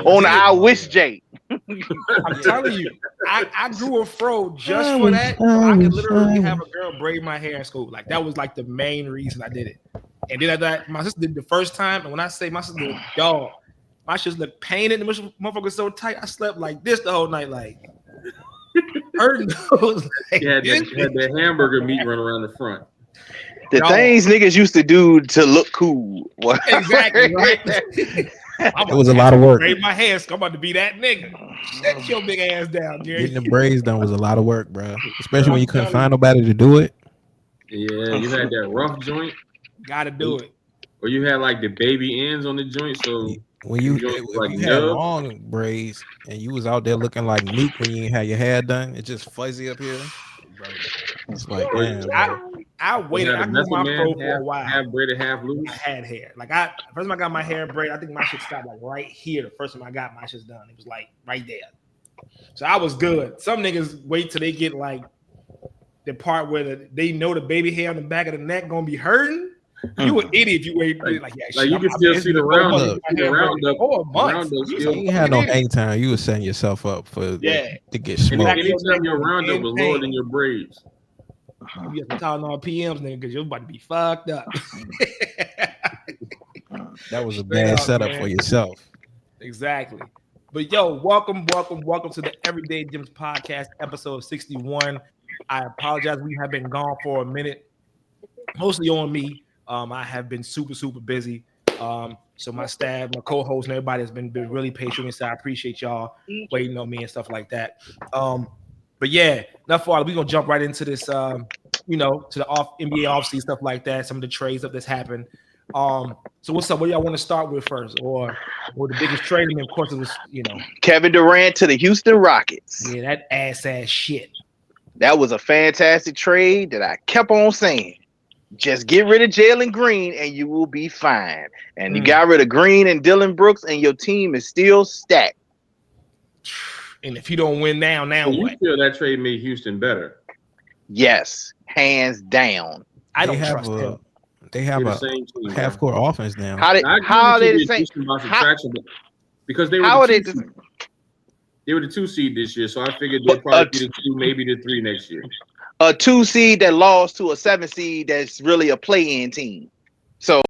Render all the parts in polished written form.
On the I wish J. I'm telling you, I grew a fro just for that. So I could literally have a girl braid my hair in school. Like that was like the main reason I did it. And then after that, my sister did it the first time. And when I say my sister did, dog, my shit looked painted. The motherfucker so tight. I slept like this the whole night, like hurting. Like, had that hamburger meat run around the front. The things niggas used to do to look cool. Exactly, right? It was a lot of work. Braid my hair, so I'm about to be that nigga. Shut your big ass down, Gary. Getting the braids done was a lot of work, bro. Especially when you couldn't find nobody to do it. Yeah, you had that rough joint. Gotta do it. Or you had like the baby ends on the joint, so when you had long braids and you was out there looking like Meek when you ain't had your hair done, it's just fuzzy up here. Bro. It's like, damn, I waited. I grew my fro for a while. Half braided, half loose. I had hair. Like first time I got my hair braided, I think my shit stopped like right here. The first time I got my shit done, it was like right there. So I was good. Some niggas wait till they get like the part where they know the baby hair on the back of the neck gonna be hurting. You an idiot if you wait like you can still see the roundup. You ain't had no hang time. You was setting yourself up to get smoked. Anytime your roundup was lower than your braids. You have to call on PMs, nigga, because you're about to be fucked up. That was a bad setup for yourself. Exactly. But yo, welcome to the Everyday Gyms Podcast, episode 61. I apologize. We have been gone for a minute, mostly on me. I have been super busy. So my staff, my co-host, and everybody has been really patient. So I appreciate y'all waiting on me and stuff like that. But yeah, enough for all. We're gonna jump right into this, to the NBA offseason stuff like that. Some of the trades that's happened. So what's up? What do y'all want to start with first, or the biggest trade? I mean, of course, it was Kevin Durrant to the Houston Rockets. Yeah, that ass shit. That was a fantastic trade that I kept on saying. Just get rid of Jalen Green and you will be fine. And you got rid of Green and Dylan Brooks, and your team is still stacked. And if you don't win now what? You feel that trade made Houston better? Yes, hands down. I don't trust them. They have a half-court offense now. How are they the same? Because they were they were the 2 seed this year, so I figured they'd probably be the 2, maybe the 3 next year. A 2 seed that lost to a 7 seed that's really a play-in team. So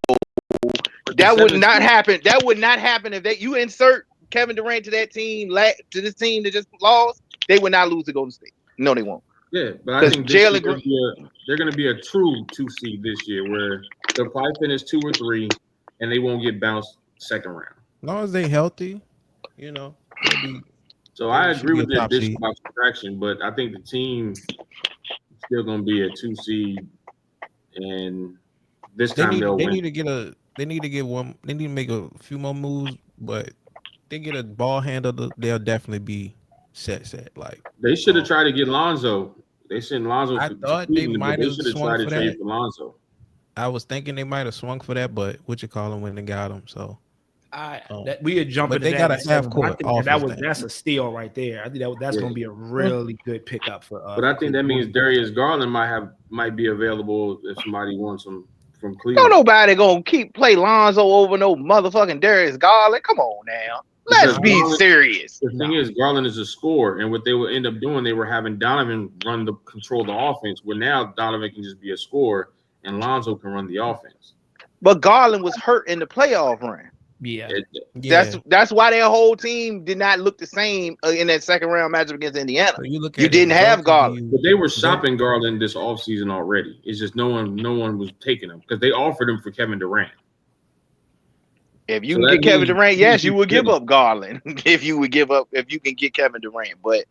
that would not happen. That would not happen if you insert Kevin Durant to that team, to this team that just lost. They would not lose to Golden State. No, they won't. Yeah, but I think they're going to be a true 2 seed this year, where they'll probably finish 2 or 3, and they won't get bounced second round. As long as they healthy, So I agree with the addition by subtraction, but I think the team is still going to be a 2 seed, and this time they'll win. They need to make a few more moves, but they get a ball handler, they'll definitely be set. Like they should have tried to get Lonzo. They sent Lonzo. I thought they might have tried to trade for Lonzo. I was thinking they might have swung for that, but when they got him, so. We had jumped. But they got a half court. That's a steal right there. I think that's going to be a really good pickup for us. But I think that means Darius Garland might be available if somebody wants him from Cleveland. No, nobody gonna play Lonzo over no motherfucking Darius Garland. Come on now, let's be serious. The thing is, Garland is a scorer, and what they will end up doing, they were having Donovan control the offense. Where now Donovan can just be a scorer, and Lonzo can run the offense. But Garland was hurt in the playoff run. Yeah. That's why their whole team did not look the same in that second round matchup against Indiana. So you didn't have Garland. But they were shopping Garland this offseason already. It's just no one was taking him because they offered him for Kevin Durant. If you can get Kevin Durant, yes, you would give up Garland. If you can get Kevin Durant, but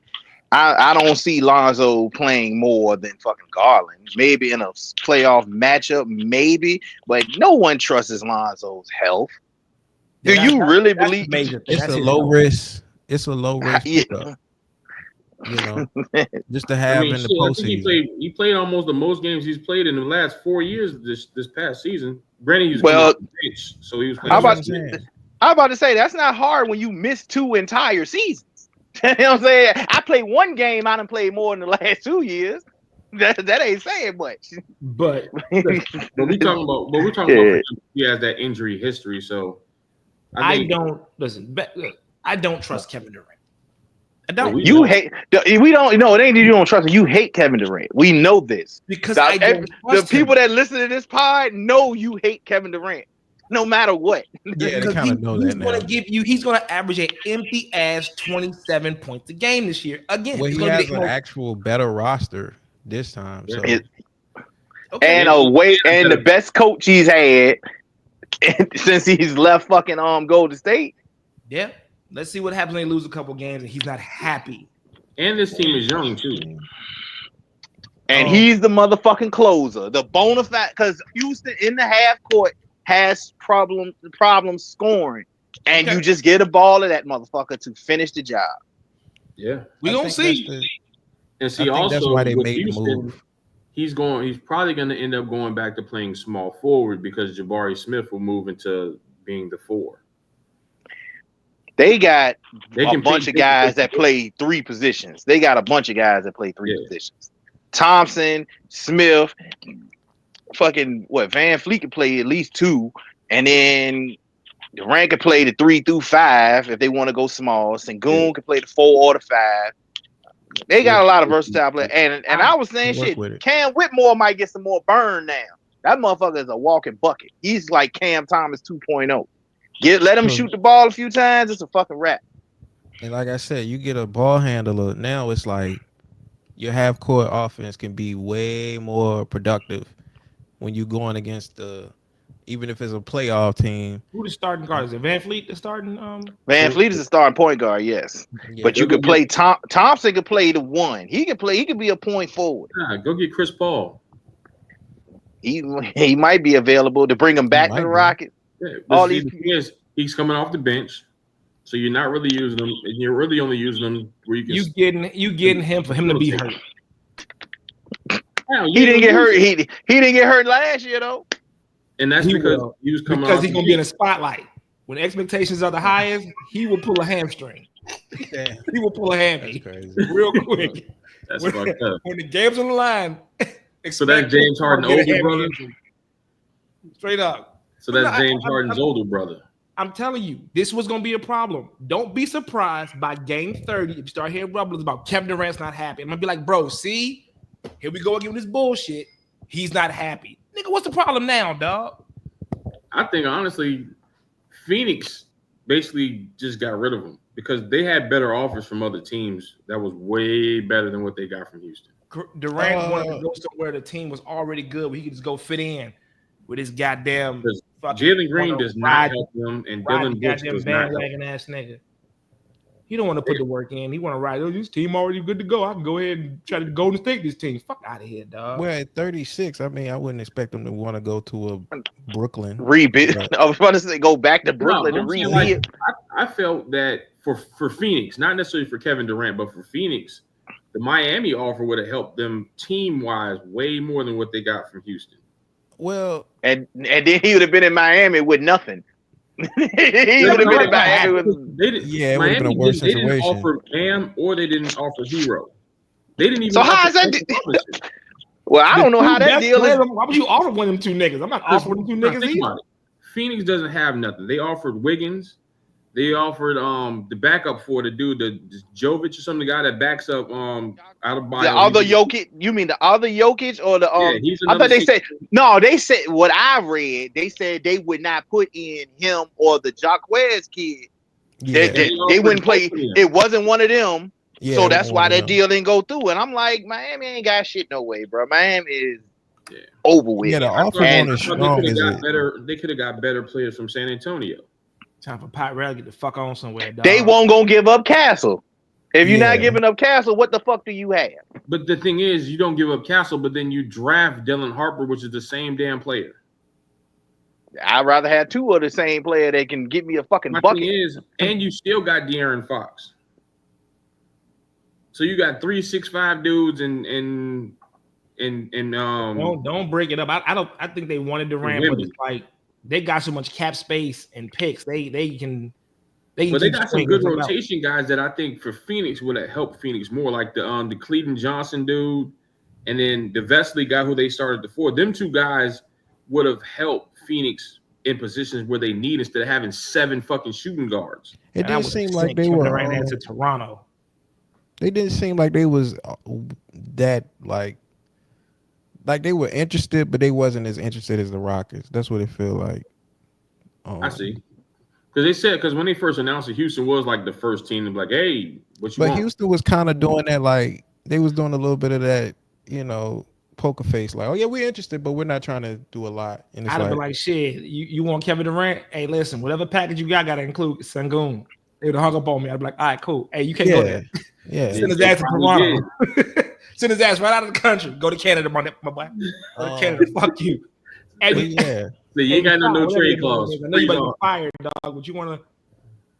I don't see Lonzo playing more than fucking Garland. Maybe in a playoff matchup, maybe, but no one trusts Lonzo's health. Do you really believe it's a low risk? It's a low risk. Pickup, just to have in the postseason. He played almost the most games he's played in the last 4 years. This past season, Granny was bench, so he was playing. I'm about to say that's not hard when you miss 2 entire seasons. You know what I'm saying? I played 1 game. I done played more in the last 2 years. That ain't saying much. But we're talking about he has that injury history, so. I don't listen. Look, I don't trust Kevin Durant. I don't. You hate. We don't. No, it ain't that you don't trust him. You hate Kevin Durant. We know this because I don't trust the people him. that listen to this pod know you hate Kevin Durant, no matter what. Yeah, they kind of know that now. He's going to average an empty ass 27 points a game this year. Again, well, he has an actual better roster this time. So. And the best coach he's had since he's left fucking Golden State. Yeah. Let's see what happens when they lose a couple games and he's not happy. And this team is young too. And he's the motherfucking closer. The bona fide, because Houston in the half court has problems scoring. And you just get a ball of that motherfucker to finish the job. Yeah. We gonna see. And see, also that's why they made Houston, the move. He's probably gonna end up going back to playing small forward because Jabari Smith will move into being the 4. They got a bunch of guys that play 3 positions. They got a bunch of guys that play 3 positions. Thompson, Smith, fucking Van Fleet can play at least 2, and then Durant can play the 3 through 5 if they want to go small. Sengun can play the 4 or the 5. They got a lot of versatile players. And I was saying shit. Cam Whitmore might get some more burn now. That motherfucker is a walking bucket. He's like Cam Thomas 2.0. Let him shoot the ball a few times. It's a fucking wrap. And like I said, you get a ball handler. Now it's like your half court offense can be way more productive when you're going against even if it's a playoff team. Who the starting guard? Is it Van Fleet the starting? Van Fleet is the starting point guard, yes. Yeah, but you could play Thompson could play the 1. He could be a point forward. Go get Chris Paul. He might be available to bring him back to the Rockets. Yeah, all these he's coming off the bench, so you're not really using him. You're really only using him where you can. You getting him for him to be hurt. He didn't get hurt. He didn't get hurt last year though. And that's because he was coming because he's gonna be in a spotlight. When expectations are the highest, he will pull a hamstring. Damn. He will pull a hammy real quick. That's fucked up. When the game's on the line, so that's James Harden's older brother. Straight up. So that's James Harden's older brother. I'm telling you, this was going to be a problem. Don't be surprised by game 30 if you start hearing rumblings about Kevin Durant's not happy. I'm going to be like, bro, see? Here we go again with this bullshit. He's not happy. Nigga, what's the problem now, dog? I think, honestly, Phoenix basically just got rid of him because they had better offers from other teams that was way better than what they got from Houston. Durant wanted to go somewhere the team was already good where he could just go fit in with his goddamn Jalen Green does not help them, and Dylan Brooks does not help him. Ass nigga. He don't want to put the work in. He want to ride. This team already good to go. I can go ahead and try to Golden State this team. Fuck out of here, dog. Well, at 36, I mean, I wouldn't expect them to want to go to a Brooklyn rebuild. I was about to say go back to Brooklyn to rebuild. Like, I felt that for Phoenix, not necessarily for Kevin Durant, but for Phoenix, the Miami offer would have helped them team wise way more than what they got from Houston. Well, and then he would have been in Miami with nothing. He would have been in Miami with. It would have been a worse situation. They didn't offer Bam or they didn't offer Hero. They didn't even. So how is that? Well, I don't know how that deal is. Why would you offer one of them 2 niggas? I'm not offering them 2 niggas either. Phoenix doesn't have nothing. They offered Wiggins. They offered the backup for the dude, the Jovic or something, the guy that backs up out of bio. The other Jokic? You mean the other Jokic or the I thought they said no. They said what I read. They said they would not put in him or the Jacquez kid. Yeah. They wouldn't play. It wasn't one of them. Yeah, so that's why that deal didn't go through. And I'm like, Miami ain't got shit no way, bro. Miami is over with. Yeah, the offer is strong. They could have got better players from San Antonio. Time for Pat Riley to get the fuck on somewhere, dog. They won't gonna give up Castle. If you're not giving up Castle, what the fuck do you have? But the thing is, you don't give up Castle, but then you draft Dylan Harper, which is the same damn player. I'd rather have 2 of the same player that can give me a fucking bucket. Thing is, and you still got De'Aaron Fox. So you got 3 6'5" dudes and don't break it up. I think they wanted Durant, but it's like they got so much cap space and picks. They can. But they got some good rotation guys that I think for Phoenix would have helped Phoenix more, like the Cleveland Johnson dude, and then the Vesely guy who they started before. Them 2 guys would have helped Phoenix in positions where they need instead of having 7 fucking shooting guards. It didn't seem like they Kevin were. Durant into Toronto. They didn't seem like they was that like they were interested, but they wasn't as interested as the Rockets. That's what it feel like. I see. Because when they first announced it, Houston was like the first team to be like, hey, what you But want? Houston was kind of doing that, like they was doing a little bit of that, poker face, like, oh yeah, we're interested, but we're not trying to do a lot. And it's I'd have been like, shit, you want Kevin Durant? Hey, listen, whatever package you got to include Sengun. They would have hung up on me. I'd be like, all right, cool. Hey, you can't go there. Yeah. Send his ass to Toronto. Send his ass right out of the country. Go to Canada, my boy. Go to Canada. Fuck you. Yeah. So you ain't got no trade clause. I know you about to be fired, dog. Would you want to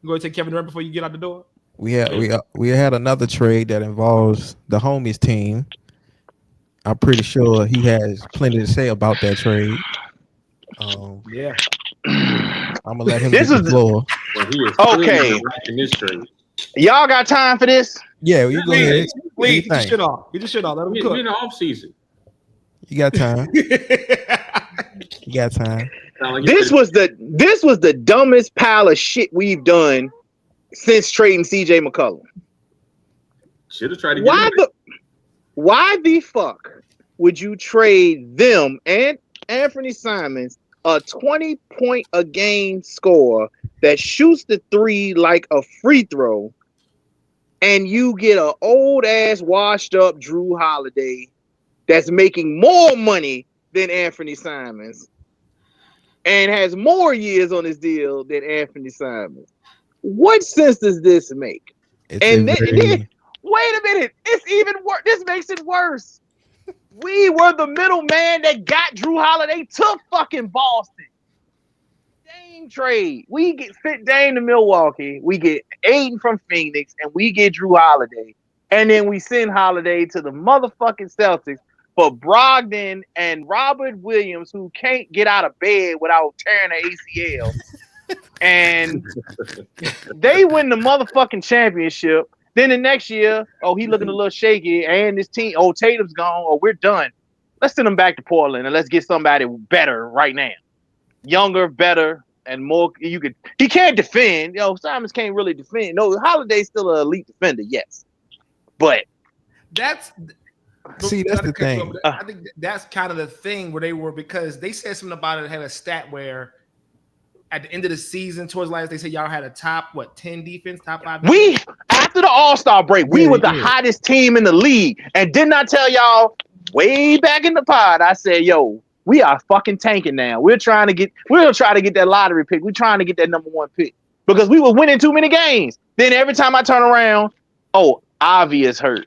go take Kevin Durant before you get out the door? We had another trade that involves the homies team. I'm pretty sure he has plenty to say about that trade. Yeah. I'm gonna let him get the floor. Okay. In this trade. Y'all got time for this? Yeah, you go ahead. Please, get your shit off. Get your shit off. Let him cook. We're in the off season. You got time. You got time. This was the dumbest pile of shit we've done since trading CJ McCollum. Should have tried to get why the fuck would you trade them and Anthony Simons, a 20-point a game scorer that shoots the three like a free throw, and you get an old ass washed up Drew Holiday that's making more money than Anthony Simons and has more years on his deal than Anthony Simons? What sense does this make? Wait a minute. It's even worse. This makes it worse. We were the middleman that got Drew Holiday to fucking Boston. Dame trade. We fit Dame to Milwaukee. We get Aiden from Phoenix, and we get Drew Holiday. And then we send Holiday to the motherfucking Celtics for Brogdon and Robert Williams, who can't get out of bed without tearing an ACL. And they win the motherfucking championship. Then the next year, he looking a little shaky, and this team, Tatum's gone, we're done. Let's send him back to Portland and let's get somebody better right now. Younger, better, and more. He can't defend. Simons can't really defend. No, Holiday's still an elite defender, yes. But that's the thing. I think that's kind of the thing where they were, because they said something about it, had a stat where at the end of the season, towards last, they said y'all had a top 10 defense, top 5 defense? After the All-Star break, we were the hottest team in the league. And didn't I tell y'all way back in the pod, I said, we are fucking tanking now. We're trying to get that lottery pick. We're trying to get that number 1 pick because we were winning too many games. Then every time I turn around, Avi is hurt.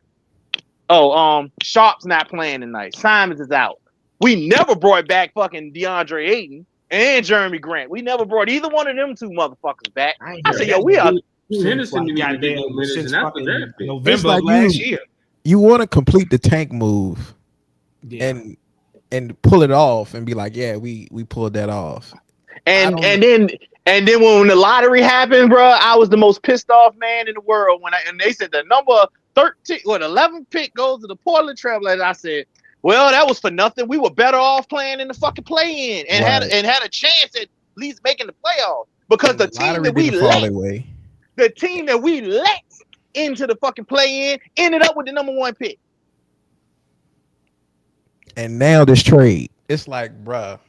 Sharp's not playing tonight. Simons is out. We never brought back fucking DeAndre Ayton and Jeremy Grant. We never brought either one of them two motherfuckers back. I said, we are. Henderson didn't get no minutes, and after that, November of last year. You want to complete the tank move, and pull it off, and be like, yeah, we pulled that off. And then when the lottery happened, bro, I was the most pissed off man in the world and they said the number 13 or 11 pick goes to the Portland Trailblazers. I said, well, that was for nothing. We were better off playing in the fucking play-in and had a chance at least making the playoffs because the team that we let into the fucking play-in ended up with the number 1 pick. And now this trade, it's like, bruh,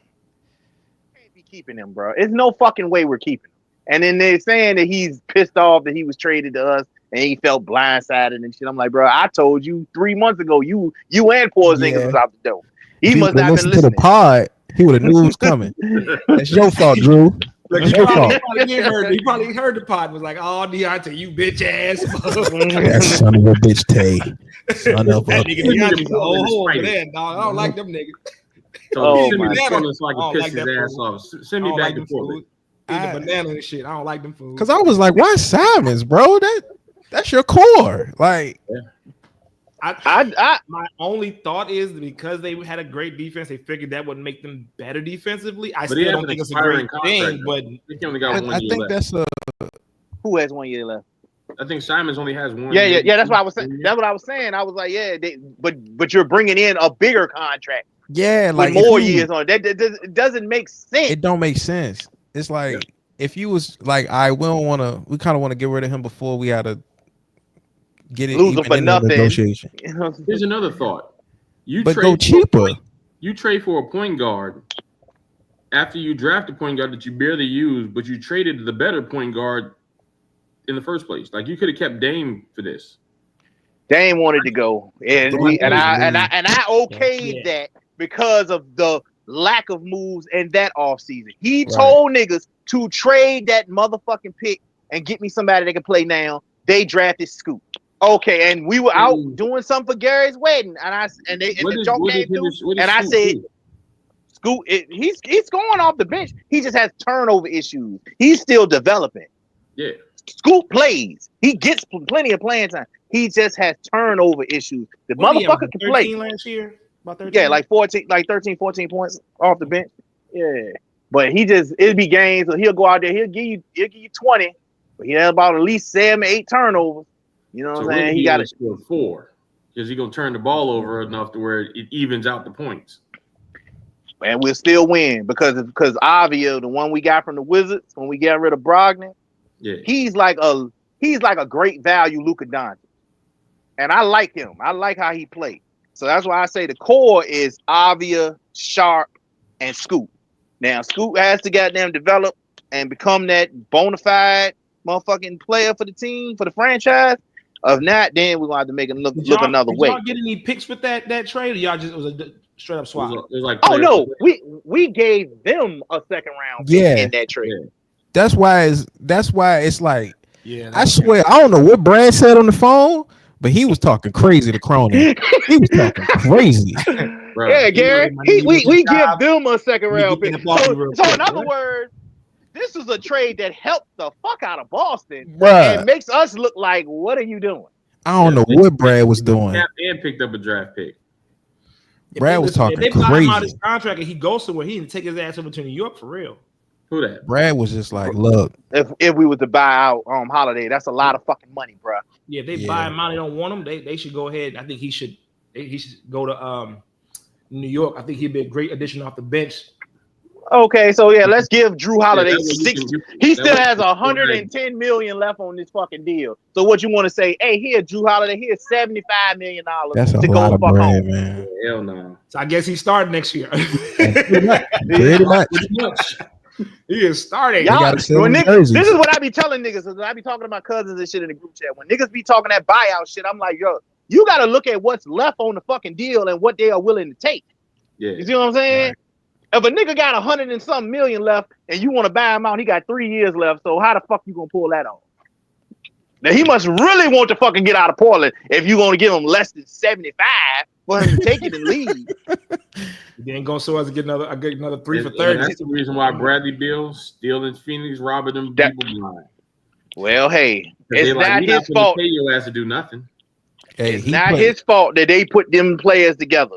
can't be keeping him, bro. There's no fucking way we're keeping him. And then they're saying that he's pissed off that he was traded to us and he felt blindsided and shit. I'm like, bro, I told you 3 months ago, you and Porzingis was out the door. He must not have been listening to the pod. He would have knew it was coming. That's your fault, Drew. He probably heard the pod, was like, oh, Deontay, you bitch ass. That son of a bitch, Tay. Son of a nigga Deontay's a whole hole over there, dog. I don't like them niggas. So send me banana so I can piss his ass off. Send me back to Portland. Eat the banana and shit. I don't like them foods. Because I was like, why Simons, bro? That's your core. Like, my only thought is because they had a great defense, they figured that would make them better defensively. I still don't think it's a great thing, but he only got 1 year left. That's who has 1 year left? I think Simons only has 1 year. Yeah. That's what I was saying. That's what I was saying. I was like, but you're bringing in a bigger contract Yeah, with like more years on it. That doesn't make sense. It don't make sense. It's like if you was like, we kind of want to get rid of him before we had to get it Lose him even for in the nothing. negotiation. Here's another thought. You But go trade cheaper. You trade for a point guard after you draft a point guard that you barely use, but you traded the better point guard in the first place. Like you could have kept Dame for this. Dame wanted to go, and I okayed Yeah. that because of the lack of moves in that offseason. He Right. told niggas to trade that motherfucking pick and get me somebody that can play now. They drafted Scoop. Okay, and we were out doing something for Gary's wedding, and the joke came through, and I said, Scoop, he's going off the bench. He just has turnover issues. He's still developing. Yeah. Scoop plays. He gets plenty of playing time. He just has turnover issues. The motherfucker can play. Last year? About 13? Yeah, like 13, 14 points off the bench. Yeah. But it'd be games, so he'll go out there, he'll give you 20, but he has about at least 7 or 8 turnovers. You know what I'm saying? He got to score 4 because he's gonna turn the ball over enough to where it evens out the points. And we'll still win because Avia, the one we got from the Wizards when we got rid of Brogdon, he's like a great value Luka Doncic. And I like him. I like how he plays. So that's why I say the core is Avia, Sharp, and Scoop. Now Scoop has to goddamn develop and become that bona fide motherfucking player for the team, for the franchise. If not, then we're gonna have to make him look another way. Did y'all get any picks with that trade, or y'all just was a straight up swap? It was like we gave them a second round pick in that trade. Yeah. That's why it's like, yeah. I swear, I don't know what Brad said on the phone, but he was talking crazy to Cronin. He was talking crazy. Right. Yeah, Gary. We give them a second round pick. So in other words, this is a trade that helps the fuck out of Boston and makes us look like, what are you doing? I don't know what Brad was doing. And picked up a draft pick. Brad was talking they crazy. bought him out his contract and he goes somewhere. He didn't take his ass over to New York for real. Who that? Brad was just like, look. If we were to buy out Holiday, that's a lot of fucking money, bro. Yeah, if they buy him out, they don't want him. They should go ahead. I think he should go to New York. I think he'd be a great addition off the bench. Okay, so let's give Drew Holiday 60. He still has 110 million left on this fucking deal. So what you want to say? Hey, here, Drew Holiday, here's $75 million to go fuck home, man. Hell no. So I guess he's starting next year. Pretty much. He is starting. This is what I be telling niggas. I be talking to my cousins and shit in the group chat. When niggas be talking that buyout shit, I'm like, yo, you got to look at what's left on the fucking deal and what they are willing to take. Yeah. You see what I'm saying? Right. If a nigga got 100 and something million left and you want to buy him out, he got 3 years left. So how the fuck you gonna pull that off? Now he must really want to fucking get out of Portland if you gonna give him less than 75 for him to take it and leave. He ain't gonna so as to get another 3 for 30. That's the reason why Bradley Beal still in Phoenix, robbing them people blind. Well, hey, it's not his fault. Pay your ass to do nothing. It's not his fault that they put them players together.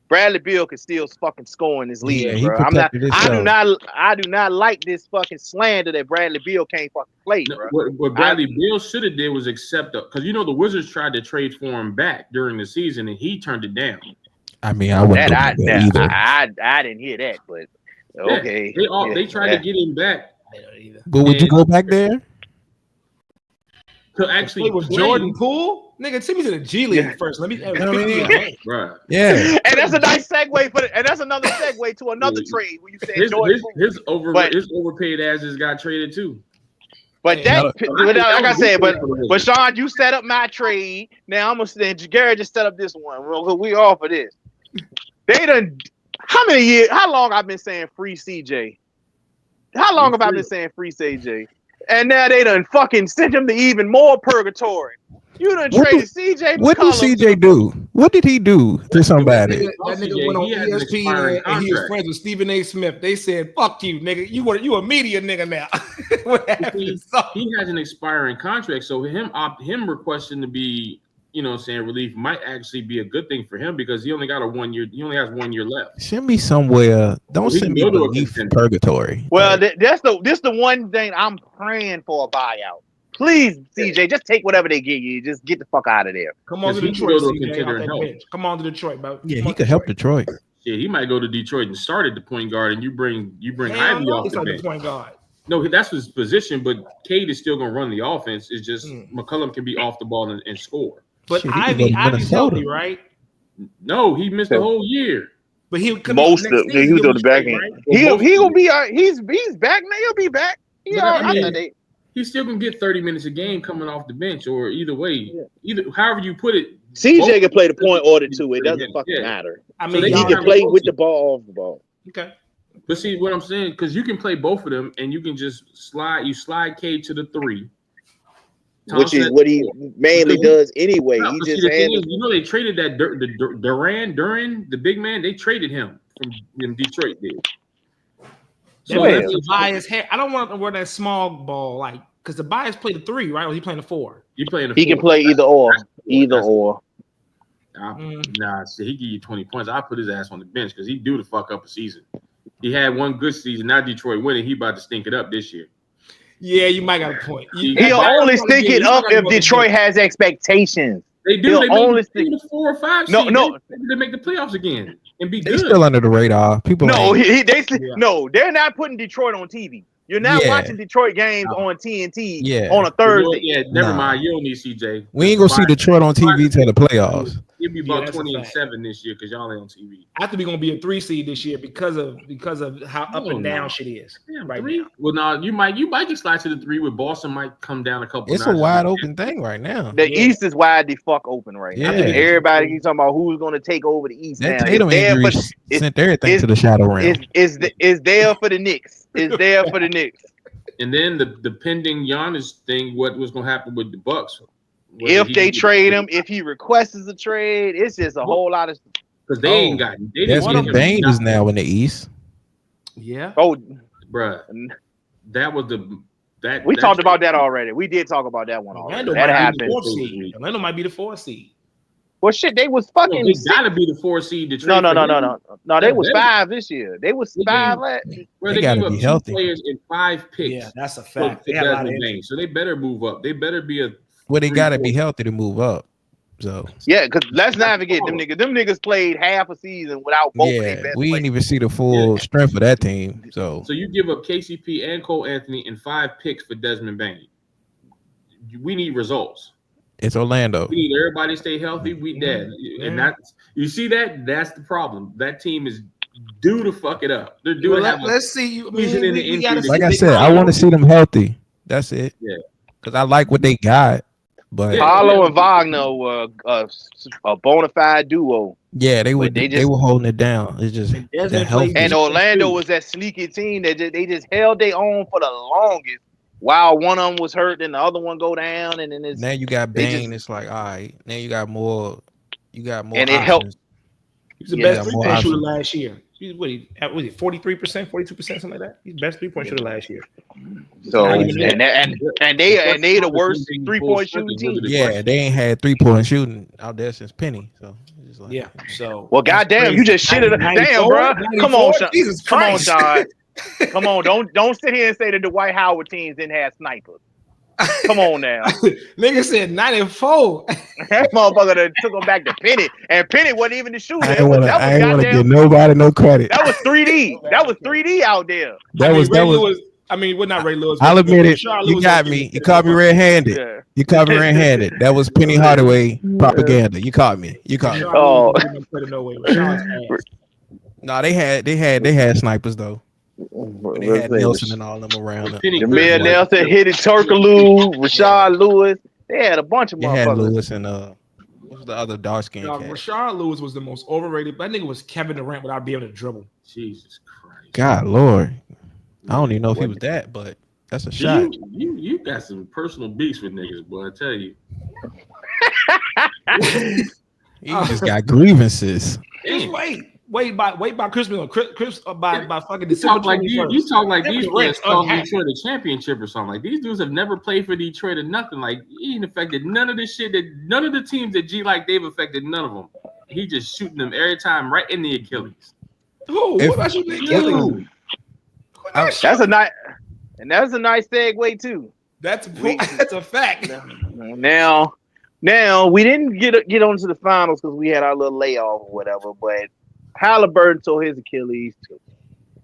Bradley Beal can still fucking score in this league, bro. I do not like this fucking slander that Bradley Beal can't fucking play, bro. What Bradley Beal should have did was accept it, because the Wizards tried to trade for him back during the season and he turned it down. I mean, I wouldn't either. I didn't hear that, but okay. They tried to get him back. But would you go back there? To actually with Jordan Poole? Nigga, send me to the G League first. Let me right. Yeah. And that's a nice segue and that's another segue to another trade when you say Jordan Poole. His overpaid asses got traded too. But like I said, but Sean, you set up my trade. Now I'm gonna say Garrett just set up this one. We all for this. They done how long I've been saying free CJ? How long have I been saying free CJ? And now they done fucking sent him to even more purgatory. You done traded CJ. What did CJ do? What did he do to somebody? That nigga went on ESPN and he was friends with Stephen A. Smith. They said, "Fuck you, nigga. You a media nigga now." He has an expiring contract, so him requesting to be, relief might actually be a good thing for him because he only got 1 year. He only has 1 year left. Send me somewhere. Don't send me relief in purgatory. Well, this the one thing I'm praying for a buyout. Please, CJ, just take whatever they give you. Just get the fuck out of there. Come on to Detroit, CJ. Come on to Detroit, bro. Yeah, he could help Detroit. Shit, he might go to Detroit and start at the point guard, and you bring Hell Ivy no, off he's the on the bench. point guard. No, that's his position, but Cade is still gonna run the offense. It's just Hmm. McCollum can be off the ball and score. But Shit, he could go to Ivy's Minnesota. healthy, right? No, he missed the whole year. But he'll come Most next of season. he was He'll on be the back straight, end. right? Well, He most he of gonna be he's back now. He'll be back. But I I mean, thought they. he's still gonna get 30 minutes a game coming off the bench, or either way, either however you put it. CJ can play the point order too. It doesn't fucking matter. I So mean, they He can can play with the ball off the ball. Okay. But see what I'm saying, because you can play both of them, and you can just slide Cade to the 3, Which is what he mainly does anyway. No, He but just see, the thing handles. is, they traded that Durrant, the big man. They traded him from Detroit. Did. So Well, that's Tobias. I don't want to wear that small ball, like, because Tobias played the 3, right? Or he playing the 4? You playing the He 4. can play either or. Either or. Nah, see, he give you 20 points. I put his ass on the bench because he do the fuck up a season. He had one good season. Now Detroit winning. He about to stink it up this year. Yeah, you might got a point. He'll only stink it up if Detroit has expectations. They do. He'll They only make the 4 or 5 No, seed. no. They make the playoffs again and be They good. still under the radar. People No, ain't- no, they're not putting Detroit on TV. You're not Yeah. watching Detroit games on TNT Yeah. on a Thursday. Yeah, never Nah. mind. You don't need CJ. We ain't gonna see Detroit on TV till the playoffs. He'll be Yeah, about that's a 20-7 this year because y'all ain't on TV. I think we're gonna be a 3 seed this year because of how up and down no. shit is. Damn, right 3? now. Well, now you might just slide to the 3 with Boston might come down a couple. It's a notches. wide open thing right now. The East is wide the fuck open right now. Yeah. Everybody keeps talking about who's going to take over the East That now. Tatum injury sent everything to the shadow realm. It's there for the Knicks. It's there for the Knicks. And then the pending Giannis thing, what was going to happen with the Bucks? If they trade him, if he requests a trade, it's just a whole lot of. Because they ain't got. They Desmond Bain is now in the East. Yeah. Oh, bruh, that was that. We talked about that already. We did talk about that one already. That happened. Orlando might be the 4th seed. Well, shit, they was fucking. They gotta be the 4 seed. No. They was 5 this year. They was 5 last. Well, They gotta be healthy. Players in 5 picks. Yeah, that's a fact. For Desmond Bain. So they better move up. They better be a. Well, they gotta be healthy to move up. So yeah, because let's not forget them niggas. Them niggas played half a season without both of their best we players. didn't even see the full strength of that team. So you give up KCP and Cole Anthony and 5 picks for Desmond Bain. We need results. it's Orlando. We need everybody to stay healthy. We dead, and that's you see that. That's the problem. That team is due to fuck it up. They're due to have. Let's see. Like I said, I want to see them healthy. That's it. Yeah, because I like what they got. But Paulo and Wagner were a bona fide duo. Yeah, they were holding it down. It's just the health. And Orlando was that sneaky team that they just held their own for the longest. While one of them was hurt, and the other one go down, and then it's now you got Bane. It's like, all right, now you got more. You got more. And it helped. He was the best 3-point shooter last year. Was he 43%, 42%, something like that? He's the best 3-point shooter last year. So and they the worst 3-point shooting team. Yeah, they ain't had 3-point shooting out there since Penny. So it's like, yeah. So well, goddamn, you just shit it. Damn, bro. Come on, Sean. Come on, Sean. Come on, don't sit here and say that the Dwight Howard teams didn't have snipers. Come on now. Nigga said 94. That motherfucker that took him back to Penny, and Penny wasn't even the shooter. I ain't want to give nobody no credit. That was 3D. That was 3D out there. That was not Ray Lewis. I'll admit it. You got me. You caught me red-handed. Yeah. You caught me red-handed. That was Penny Hardaway propaganda. You caught me. You caught me. Oh. No, they had snipers though. They had Nelson and all them around. Jameer Nelson, Hidden Turkaloo, Rashard Lewis. They had a bunch of motherfuckers. They had Lewis and what was the other dark skin cat? Rashard Lewis was the most overrated. That nigga was Kevin Durant without being able to dribble. Jesus Christ. God Lord. I don't even know if he was that, but that's a shot. You got some personal beefs with niggas, boy. I tell you. He just got grievances. Just wait by Christmas by fucking December. You talk like these players called Detroit a championship or something. Like these dudes have never played for Detroit or nothing. Like he ain't affected none of the shit none of the teams that G like they've affected none of them. He just shooting them every time right in the Achilles. What about shooting the Achilles? That's a nice segue too. That's a fact. Now we didn't get onto the finals because we had our little layoff or whatever, but Halliburton tore his Achilles too.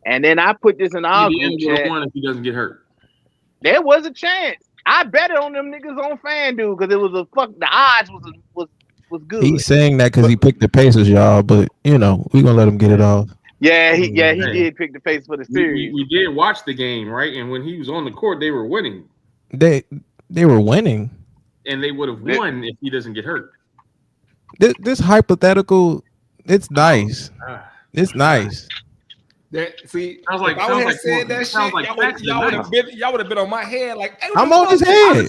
And then I put this in our group chat. If he doesn't get hurt, there was a chance. I bet it on them niggas on FanDuel because it was the odds was good. He's saying that because he picked the Pacers, y'all. But we're gonna let him get it off. Yeah, he did pick the Pacers for the series. We did watch the game, right? And when he was on the court, they were winning. They were winning, and they would have won if he doesn't get hurt. This hypothetical, it's nice. It's nice. See, I was like, I would have said that shit. Like y'all would have been on my head. Like, hey, I'm on his head.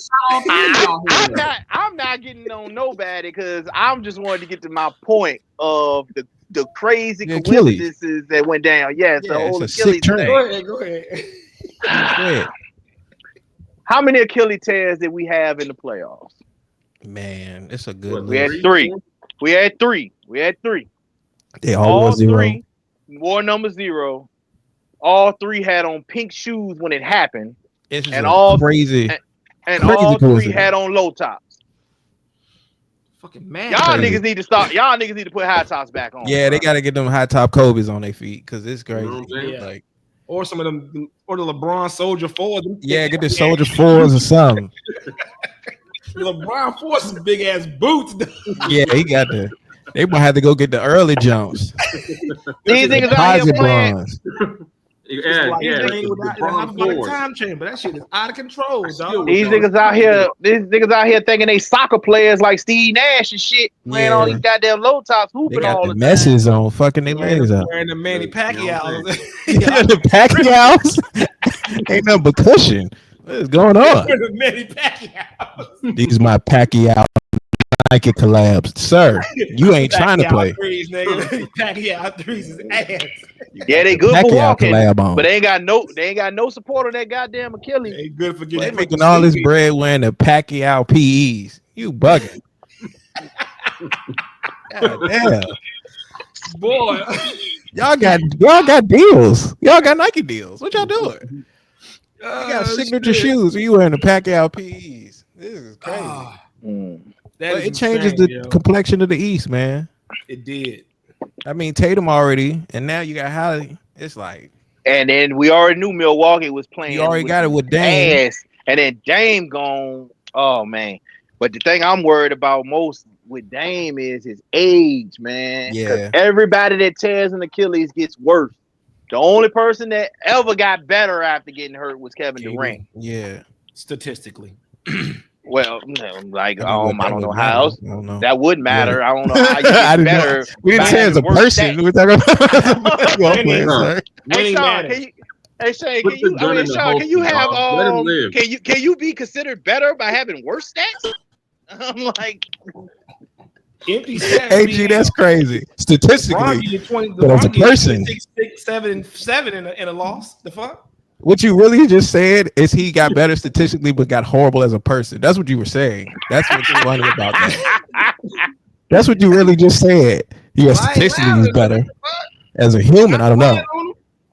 I'm not getting on nobody because I'm just wanting to get to my point of the crazy coincidences that went down. Yes, the whole Achilles thing. Go ahead. How many Achilles tears did we have in the playoffs? Man, it's a good. We had three. They all was 0. Three wore number 0. All 3 had on pink shoes when it happened. And all crazy. And all 3 had on low tops. Fucking man. Y'all niggas need to stop. Y'all niggas need to put high tops back on. Yeah, they gotta get them high top Kobe's on their feet because it's crazy. Yeah. Or some of them, or the LeBron Soldier 4s. Yeah, get the Soldier 4s or something. LeBron 4 some big ass boots. Yeah, he got the. They might have to go get the early jumps. These niggas out here playing. Time chamber. That shit is out of control, dog. These niggas out here thinking they soccer players like Steve Nash and shit, playing all these goddamn low tops, hooping all the time. Messes on fucking their legs out. Wearing the Manny Pacquiao. The Pacquiaos ain't nothing but cushion. What is going on? The Manny Pacquiao. These my Pacquiao Nike collabs, sir. You ain't trying to play. Pacquiao threes is ass. Yeah, they good Pacquiao for walking, but they ain't got no support on that goddamn Achilles. They good for getting. They making all this bread wearing the Pacquiao PEs. You bugging? God damn, boy. y'all got deals. Y'all got Nike deals. What y'all doing? You got signature shoes. You wearing the Pacquiao PEs? This is crazy. It changes the complexion of the East, man. It did. I mean, Tatum already, and now you got Holly. It's like, and then we already knew Milwaukee was playing. You already got it with Dame, and then Dame gone. Oh man! But the thing I'm worried about most with Dame is his age, man. Yeah. Everybody that tears an Achilles gets worse. The only person that ever got better after getting hurt was Kevin Durant. Yeah. Statistically. Well, like I don't know how else that would matter. Yeah. I don't know how you get better. We didn't say as a person. We're talking about Hey Shane, can you have can you be considered better by having worse stats? I'm like empty stats. AG, that's crazy. Statistically, but as a person, 6, 7, 7 in a loss. The fuck? What you really just said is he got better statistically, but got horrible as a person. That's what you were saying. That's what's funny about that. That's what you really just said. Yeah, statistically he's better. As a human, I don't know.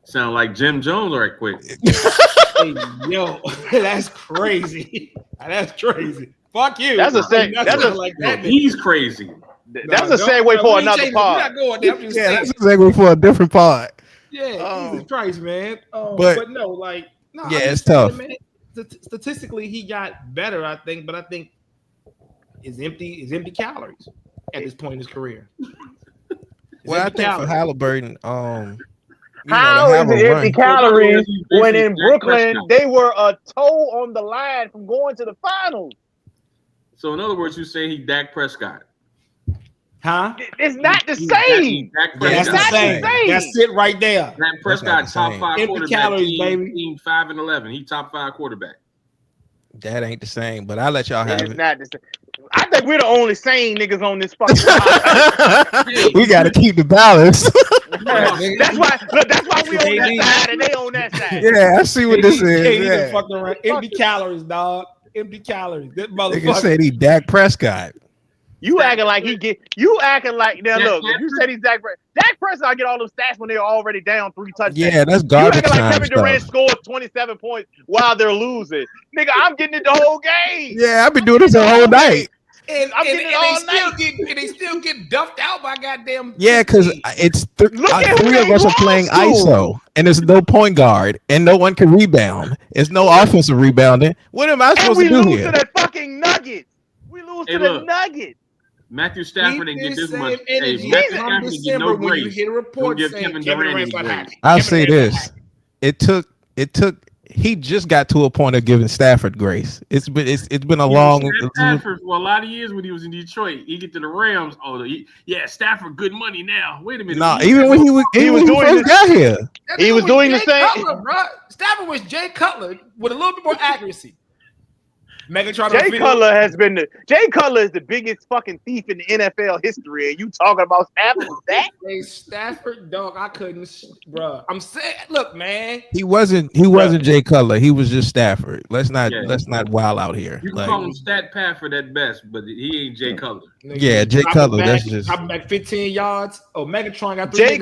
Sound like Jim Jones right quick. Hey, yo, that's crazy. That's crazy. Fuck you. That's a like that. He's crazy. That's a segue for another part. That's a segue for a different part. Yeah, Jesus Christ, man. But no, like, no. Yeah, it's tough. Man, statistically, he got better, I think, but I think is empty calories at this point in his career. Well, I think for Halliburton, how is it empty calories when in Brooklyn they were a toe on the line from going to the finals? So in other words, you say he Dak Prescott. Huh? It's not the same. That's the same. That's it right there. Dak Prescott, top 5 empty quarterback. Calories, baby. Team 5-11. He top 5 quarterback. That ain't the same, but I'll let y'all have it. Not the same. I think we're the only sane niggas on this fucking podcast. We got to keep the balance. That's why we on that side and they on that side. Yeah, I see what this is. Yeah. Empty calories, dog. Empty calories. This motherfucker said he Dak Prescott. You acting like now look, if you said he's Dak Prescott get all those stats when they're already down 3 touchdowns. Yeah, that's garbage time. You acting like Kevin Durant scored 27 points while they're losing. Nigga, I'm getting it the whole game. Yeah, I've been doing this the whole night. And I'm getting it all they still get duffed out by goddamn. Yeah, because it's Look at who three of they us are playing lost to. ISO, and there's no point guard, and no one can rebound. There's no offensive rebounding. What am I And supposed we to do lose here? to the fucking Nuggets. We lose Hey, to the look. Nuggets. Matthew Stafford didn't get this much. Hey, energy Matthew come Stafford didn't get December no when you grace. hear a Don't report give saying Kevin Kevin Durant Durant's any not grace. happy. I'll Kevin say Durant's not this: happy. it took. He just got to a point of giving Stafford grace. It's been a He long. was Stafford for a lot of years when he was in Detroit. He get to the Rams. Oh, yeah, Stafford, good money now. Wait a minute. Nah, even when he first got here, That He nigga was doing the Jay same. Cutler, bro. Stafford was Jay Cutler with a little bit more accuracy. Megatron Jay Cutler is the biggest fucking thief in the NFL history, and you talking about Stafford is that? Hey, Stafford, dog, I couldn't, bro. I'm saying, look, man. he wasn't Jay Cutler. He was just Stafford. Let's not wild out here. You can Like, call him Stat Pafford at best, but he ain't Jay Cutler. yeah, Jay Cutler. That's just dropping back 15 yards. Oh, Megatron got Jay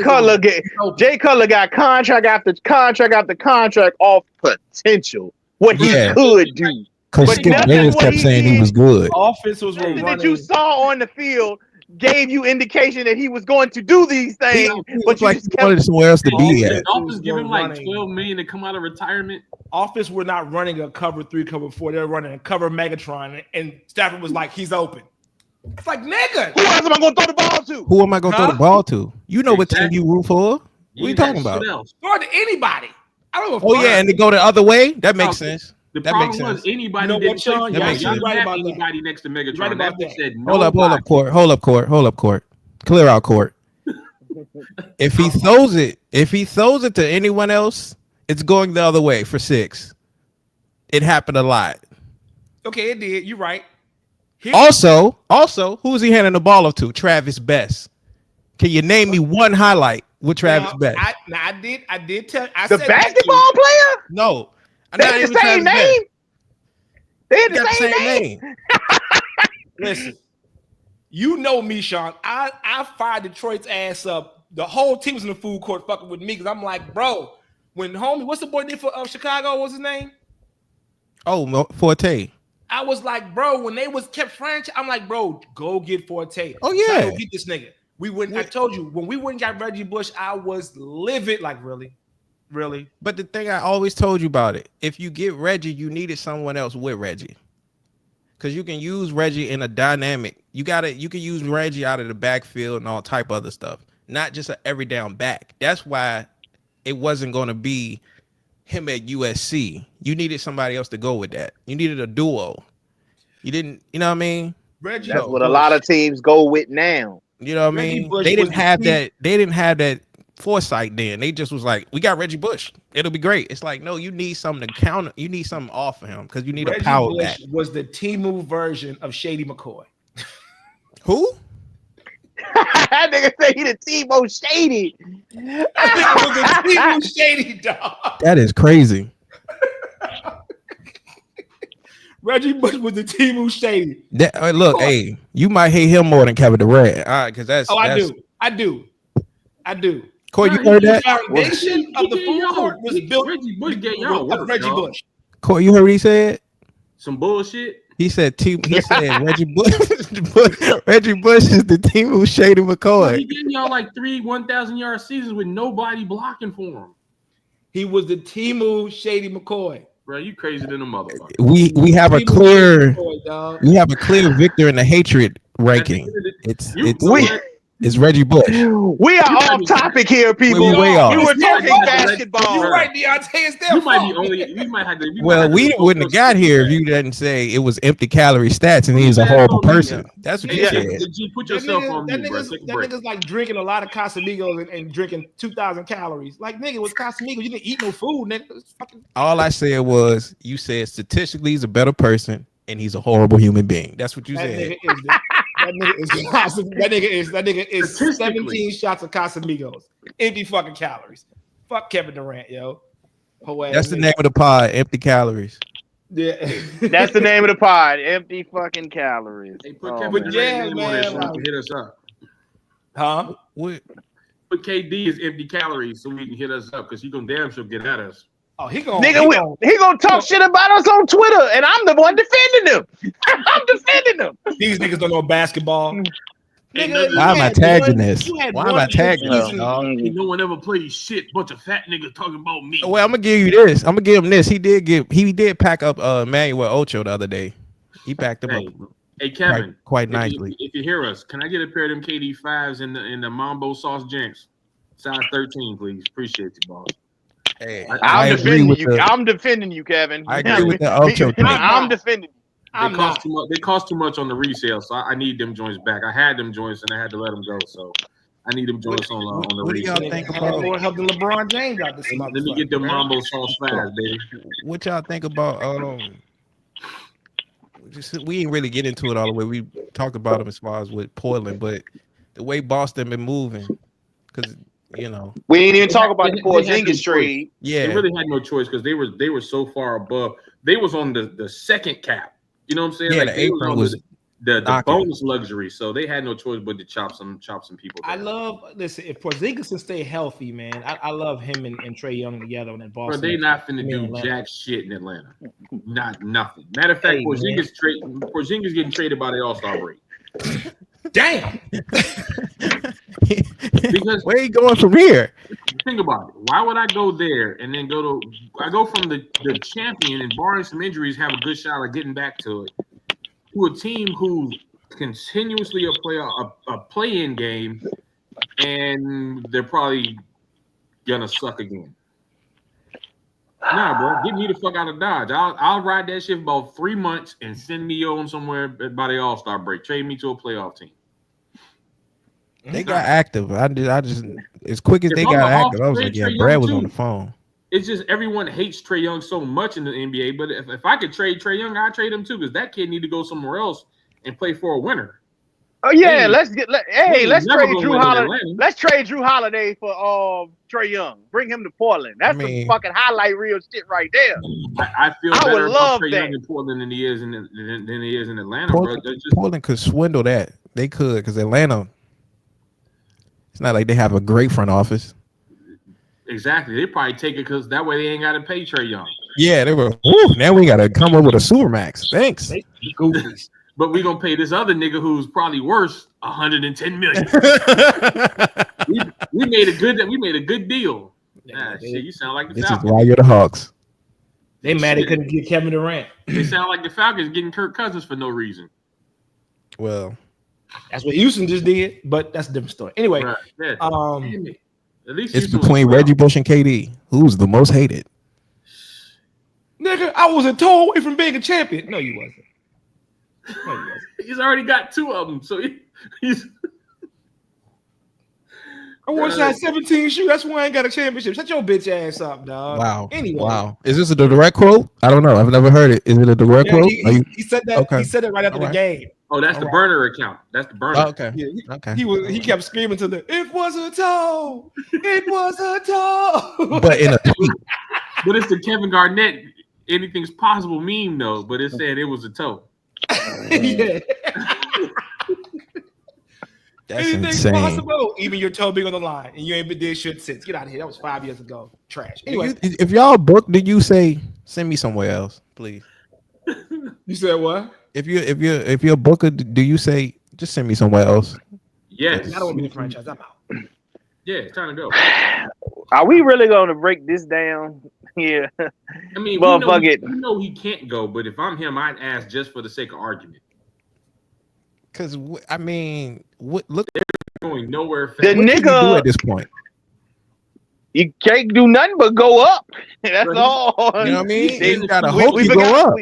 Cutler got contract after contract after contract off potential. What he could do. Because But Skip nothing Bayless what kept he saying he did- was good. Offenses were Nothing running. that you saw on the field gave you indication that he was going to do these things, but you like just he wanted somewhere else to be Did at. Dolphins give him like running. $12 million to come out of retirement? Offense were not running a cover 3, cover 4. They're running a cover Megatron, and Stafford was like, he's open. It's like, nigga. Who else am I going to throw the ball to? Who am I going to throw the ball to? You know what team Exactly. you root for. What You you ain't had talking about? shit else. Throw it to anybody. I don't know. Oh, yeah, and to go the other way? That makes sense. The That problem makes was sense. anybody You know didn't what, Sean? play That for makes him. Y'all sense. didn't Right have about that. anybody next to Megatron. Right about that that. said Hold up, court. Clear out court. If he throws it to anyone else, it's going the other way for 6. It happened a lot. Okay, it did. You're right. Also, who's he handing the ball off to? Travis Best. Can you name me one highlight with Travis Best? I did tell. I The said basketball player? No. They had the same name? They had the same name? Listen, you know me, Sean. I fired Detroit's ass up. The whole team was in the food court fucking with me because I'm like, bro, when homie, what's the boy did for Chicago? What's his name? Oh, Forte. I was like, bro, when they was kept franchise, I'm like, bro, go get Forte. Oh, yeah. Go get this nigga. We went. I told you when we went and got Reggie Bush, I was livid. Like, really. But the thing I always told you about it, if you get Reggie, you needed someone else with Reggie. Because you can use Reggie in a dynamic. You can use Reggie out of the backfield and all type of other stuff. Not just an every down back. That's why it wasn't going to be him at USC. You needed somebody else to go with that. You needed a duo. You didn't, you know what I mean? Reggie. That's what a lot of teams go with now. You know what I mean? They didn't have that. They didn't have that foresight then. They just was like, we got Reggie Bush. It'll be great. It's like, no, you need something to counter. You need something off of him because you need Reggie a power Bush back. was the Temu version of Shady McCoy. Who? That nigga say he the Tebow Shady. That nigga was the Temu Shady, dog. That is crazy. Reggie Bush was the Temu Shady. Look, hey, you might hate him more than Kevin Durant. All right, because that's. I do. Corey, you heard that? The foundation of the food court was built. Reggie Bush get y'all work, Reggie dog. Bush. Corey, you heard what he said? Some bullshit. He said Reggie Bush. Reggie Bush is the team who shaded McCoy. He getting y'all like 3 1,000-yard seasons with nobody blocking for him. He was the Temu Shady McCoy. Bro, you crazy than a motherfucker. We have a clear victor in the hatred ranking. It's Reggie Bush. We are off topic here, people. We way off. We were talking basketball. You're right, Deontay. It's their You might fault. be only. We might have to. We wouldn't have got here if you didn't say it was empty calorie stats and he's a horrible person. That's what you said. Put yourself on mute, bro. That nigga's like drinking a lot of Casamigos and drinking 2,000 calories. Like, nigga, it was Casamigos. You didn't eat no food, nigga. All I said was you said statistically he's a better person and he's a horrible human being. That's what you said. That nigga is 17 shots of Casamigos. Empty fucking calories. Fuck Kevin Durant, yo. That's the name of the pod, empty calories. Yeah. That's the name of the pod, empty fucking calories. Hey, put Kevin Durant on there so he can hit us up. Huh? What? Put KD as empty calories so we can hit us up because he gonna damn sure get at us. Oh, he gonna talk shit about us on Twitter, and I'm the one defending him. I'm defending him. These niggas don't know basketball. Nigga, why am I tagging this? Why am I tagging this, dog? No one ever plays shit. Bunch of fat niggas talking about me. Well, I'm gonna give you this. I'm gonna give him this. He did pack up Manuel Ocho the other day. He packed him up. Hey Kevin, quite nicely. If you hear us, can I get a pair of them KD 5s in the Mambo sauce jinx? Size 13, please. Appreciate you, boss. Hey, I'm defending you, Kevin. I agree with the Ocho thing. I'm defending you. They cost too much on the resale, so I need them joints back. I had them joints and I had to let them go, so I need them joints on the what resale. Do y'all think about? More helping LeBron James out this Let me get the Mambo sauce 5s, baby. What y'all think about? We ain't really get into it all the way. We talked about them as far as with Portland, but the way Boston been moving, because we ain't even talk about the Porzingis trade. Yeah, they really had no choice because they were so far above. They was on the second cap. You know what I'm saying? Yeah, like the apron was the bonus luxury, so they had no choice but to chop some people down. Listen, if Porzingis can stay healthy, man, I love him and Trae Young together on that Boston. Bro, they not finna do jack shit in Atlanta. Not nothing. Matter of fact, Porzingis getting traded by the All-Star break. Damn. Because where you going from here? Think about it. Why would I go there and then go from the champion and barring some injuries have a good shot at getting back to it to a team who's continuously a play-in game and they're probably gonna suck again. Nah, bro, get me the fuck out of Dodge. I'll ride that shit for about 3 months and send me on somewhere by the All-Star break. Trade me to a playoff team. They got active. I just as quick as they got active, I was like, yeah, Brad was on the phone. It's just everyone hates Trae Young so much in the NBA, but if I could trade Trae Young, I'd trade him too because that kid need to go somewhere else and play for a winner. Oh yeah, let's trade Drew Holiday. Let's trade Drew Holiday for Trae Young. Bring him to Portland. That's some fucking highlight reel shit right there. I feel better about Trae Young in Portland than he is in Atlanta. Portland could swindle that. They could because Atlanta. It's not like they have a great front office. Exactly. They probably take it because that way they ain't got to pay Trae Young. Yeah, they were. Now we got to come up with a supermax. Thanks. But we gonna pay this other nigga who's probably worth $110 million. we made a good deal. Shit, you sound like the Falcons. This is why you're the Hawks. They mad they couldn't get Kevin Durant. They sound like the Falcons getting Kirk Cousins for no reason. Well. That's what Houston just did, but that's a different story. Anyway, right. Yeah. At least it's between Reggie Bush and KD. Who's the most hated? Nigga, I was a toe away from being a champion. No, you wasn't. He's already got 2 of them, so he's. I wore size 17 shoe. That's why I ain't got a championship. Shut your bitch ass up, dog. Wow. Anyway. Wow. Is this a direct quote? I don't know. I've never heard it. Is it a direct quote? He said that. Okay. He said it right after the game. Oh, that's the burner account. That's the burner. Oh, okay. Yeah, okay. He kept screaming to it was a toe. It was a toe. But in a tweet. But it's the Kevin Garnett anything's possible meme though, but it said it was a toe. Yeah. That's anything's insane. possible. Even your toe being on the line, and you ain't been did shit since. Get out of here. That was 5 years ago. Trash. Anyway, if y'all book, did you say send me somewhere else, please? You said what? If you're a booker, do you say just send me somewhere else? Yes. I don't want to be the franchise. I'm out. Yeah, it's time to go. Are we really going to break this down? Yeah. I mean, well, fuck it. You know he can't go, but if I'm him, I'd ask just for the sake of argument. Because I mean, look, they're going nowhere fast. The nigga do at this point. You can't do nothing but go up. That's all. You know what I mean? They got a hope to go up.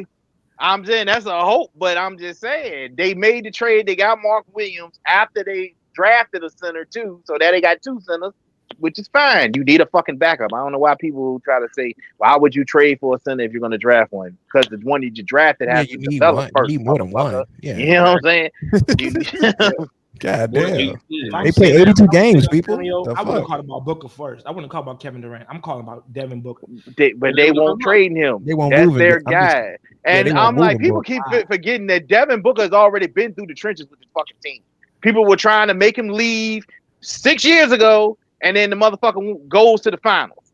I'm saying that's a hope, but I'm just saying they made the trade. They got Mark Williams after they drafted a center too, so that they got 2 centers, which is fine. You need a fucking backup. I don't know why people try to say, why would you trade for a center if you're going to draft one? Because the one you drafted has to develop first. You need more than one. Yeah. You know what I'm saying? God damn. They play 82 games, people. I wouldn't call about Booker first. I wouldn't call about Kevin Durant. I'm calling about Devin Booker. But they won't trade him. They won't That's move their guy. And I'm like, people keep forgetting that Devin Booker has already been through the trenches with his fucking team. People were trying to make him leave 6 years ago, and then the motherfucker goes to the finals.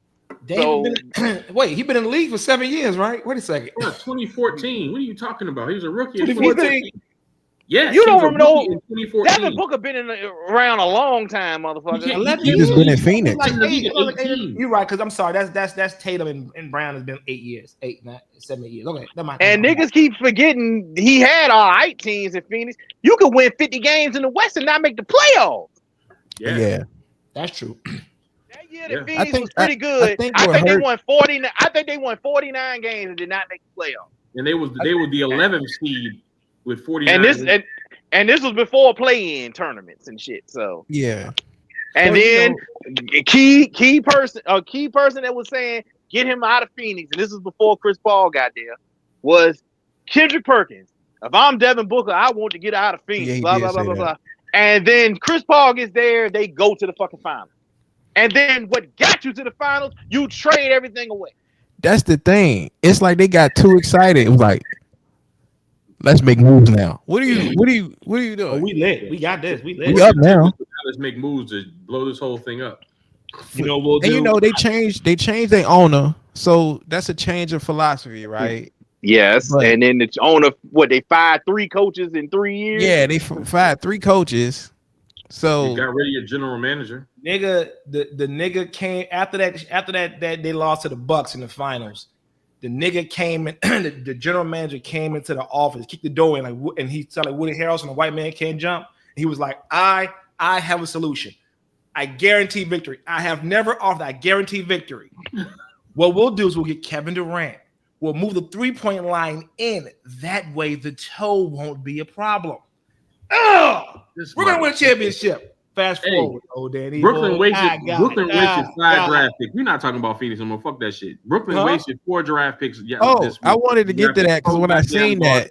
Wait, he been in the league for 7 years, right? Wait a second. Yeah, 2014. What are you talking about? He was a rookie in 2014. 2014. Yes, you don't know. in 2014. Devin Booker been around a long time, motherfucker. He just been in Phoenix. You're right, because I'm sorry. That's Tatum and Brown has been 8 years, 7 years. Okay, that might. And niggas keep forgetting he had all right teams in Phoenix. You could win 50 games in the West and not make the playoffs. Yeah. That's true. That year that Phoenix was pretty good. I think they won 49. I think they won 49 games and did not make the playoffs. And they were the 11th seed with 49. And this was before play-in tournaments and shit. So yeah. And then key person that was saying get him out of Phoenix, and this was before Chris Paul got there, was Kendrick Perkins. If I'm Devin Booker, I want to get out of Phoenix. Blah blah blah blah blah. And then Chris Paul gets there, they go to the fucking finals. And then what got you to the finals? You trade everything away. That's the thing. It's like they got too excited. It was like, let's make moves now. What are you doing? Oh, we lit. We got this. We lit. We up now. Let's make moves to blow this whole thing up. You know, we'll do. And you know, they changed their owner. So that's a change of philosophy, right? Yes. But, and then the owner, they fired 3 coaches in 3 years? Yeah, they fired 3 coaches. So you got rid of your general manager. Nigga, the nigga came after that they lost to the Bucks in the finals. The nigga came in, the general manager came into the office, kicked the door in, and he sounded like Woody Harrelson, a white man can't jump. He was like, I have a solution. I guarantee victory. I have never offered. I guarantee victory. What we'll do is we'll get Kevin Durrant. We'll move the 3-point line in. That way, the toe won't be a problem. We're gonna win a championship. Fast forward, Danny. Brooklyn wasted 5 draft picks. We're not talking about Phoenix anymore. Fuck that shit. Brooklyn wasted 4 draft picks. Yeah, I wanted to get to that because when I seen that,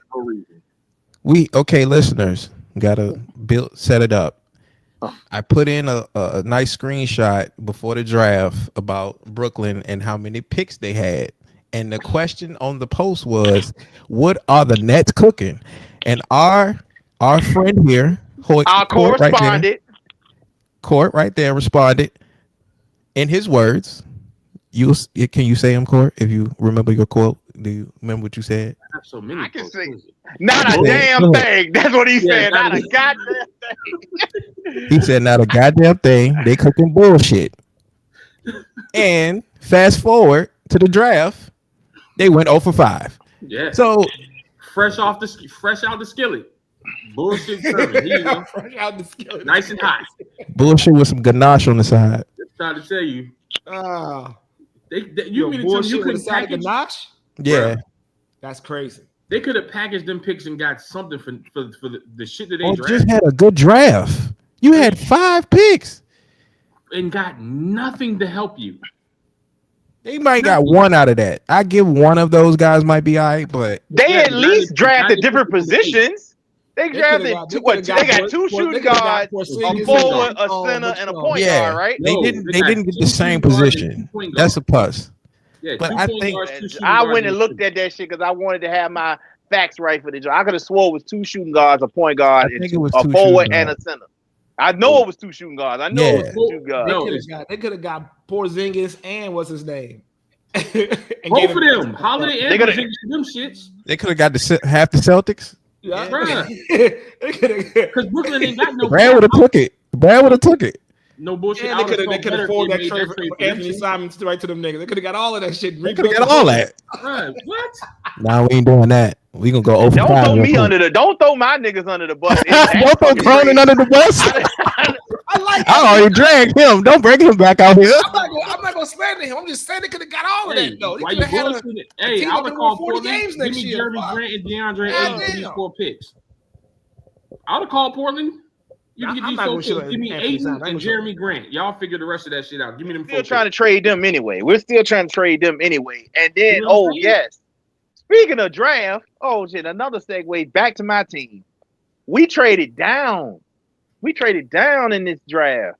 listeners, gotta set it up. I put in a nice screenshot before the draft about Brooklyn and how many picks they had. And the question on the post was, what are the Nets cooking? And our friend here, our correspondent, Court right there responded in his words. Can you say them, Court? If you remember your quote, do you remember what you said? I have so many. I can say not a damn thing. That's what he said. Not a goddamn thing. He said not a goddamn thing. They cooking bullshit. And fast forward to the draft, they went 0 for 5. Yeah. So fresh out the skillet. Bullshit serving. Here you go. Fresh out the skillet. Nice and hot. Bullshit with some ganache on the side. Just trying to tell you. You mean you couldn't package ganache? Yeah. That's crazy. They could have packaged them picks and got something for the shit that they drafted. Just had a good draft. You had 5 picks. And got nothing to help you. They might got one out of that. I give one of those guys might be all right, but they at least drafted different positions. They drafted they got 2 shooting guards, a forward, a center, and a point guard, right? They didn't get the same position. That's a plus. Yeah, but I think I went and looked at that shit because I wanted to have my facts right for the job. I could have swore it was 2 shooting guards, a point guard, a forward, and a center. I know it was 2 shooting guards. I know it was 2 shooting guards. They could have got Porzingis and what's his name? Both of them. Holiday and Porzingis, them shits. They could have got half the Celtics. Yeah, because Brooklyn ain't got no. Brad would have took it. No bullshit. Yeah, they could have afforded that trade for Anthony Simons right to them niggas. They could have got all of that shit. They could have got all that. What? Nah, we ain't doing that. We gonna go over. Don't throw me under the. Don't throw my niggas under the bus. Don't throw Cronin under the bus. I already dragged him. Don't bring him back out here. I'm not gonna slander him. I'm just saying they could have got all of that though. Why you bullshitting? Hey, I would call 40 games next year. Jeremy Grant and DeAndre Ayton for these 4 picks. I would have called Portland. You can get these 4 picks. Give me Ayton and Jeremy Grant. Y'all figure the rest of that shit out. Give me them 4 picks. Still trying to trade them anyway. We're still trying to trade them anyway. And then, yes. Speaking of draft, another segue back to my team. We traded down. In this draft.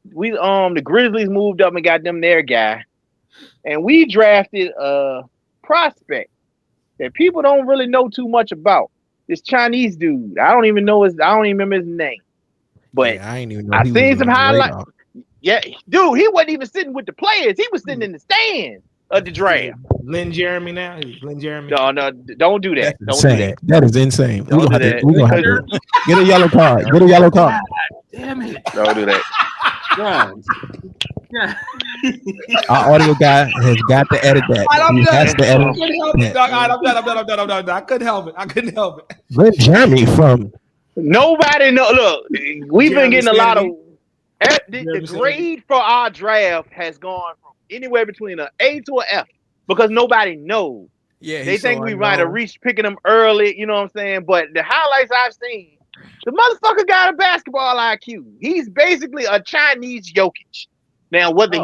The Grizzlies moved up and got them their guy. And we drafted a prospect that people don't really know too much about. This Chinese dude. I don't even remember his name. But I ain't even know I seen some highlights. Yeah, dude, he wasn't even sitting with the players. He was sitting in the stand of the draft. Lynn Jeremy now. Lynn Jeremy. No, don't do that. That's Don't do insane. that. That is insane. Don't do that. We gonna have to get a yellow card. Get a yellow card. Damn it. Don't do that. Bro. Yeah. Our audio guy has got to edit that. He has to edit. I couldn't help it, dog. All right, I'm done. I couldn't help it. Lynn Jeremy from Nobody know. Look, we've been getting a lot of. The Jeremy grade for our draft has gone from anywhere between an A to an F because nobody knows. yeah. They think we might have reached picking them early. You know what I'm saying? But the highlights I've seen, the motherfucker got a basketball IQ. He's basically a Chinese Jokic. Now, whether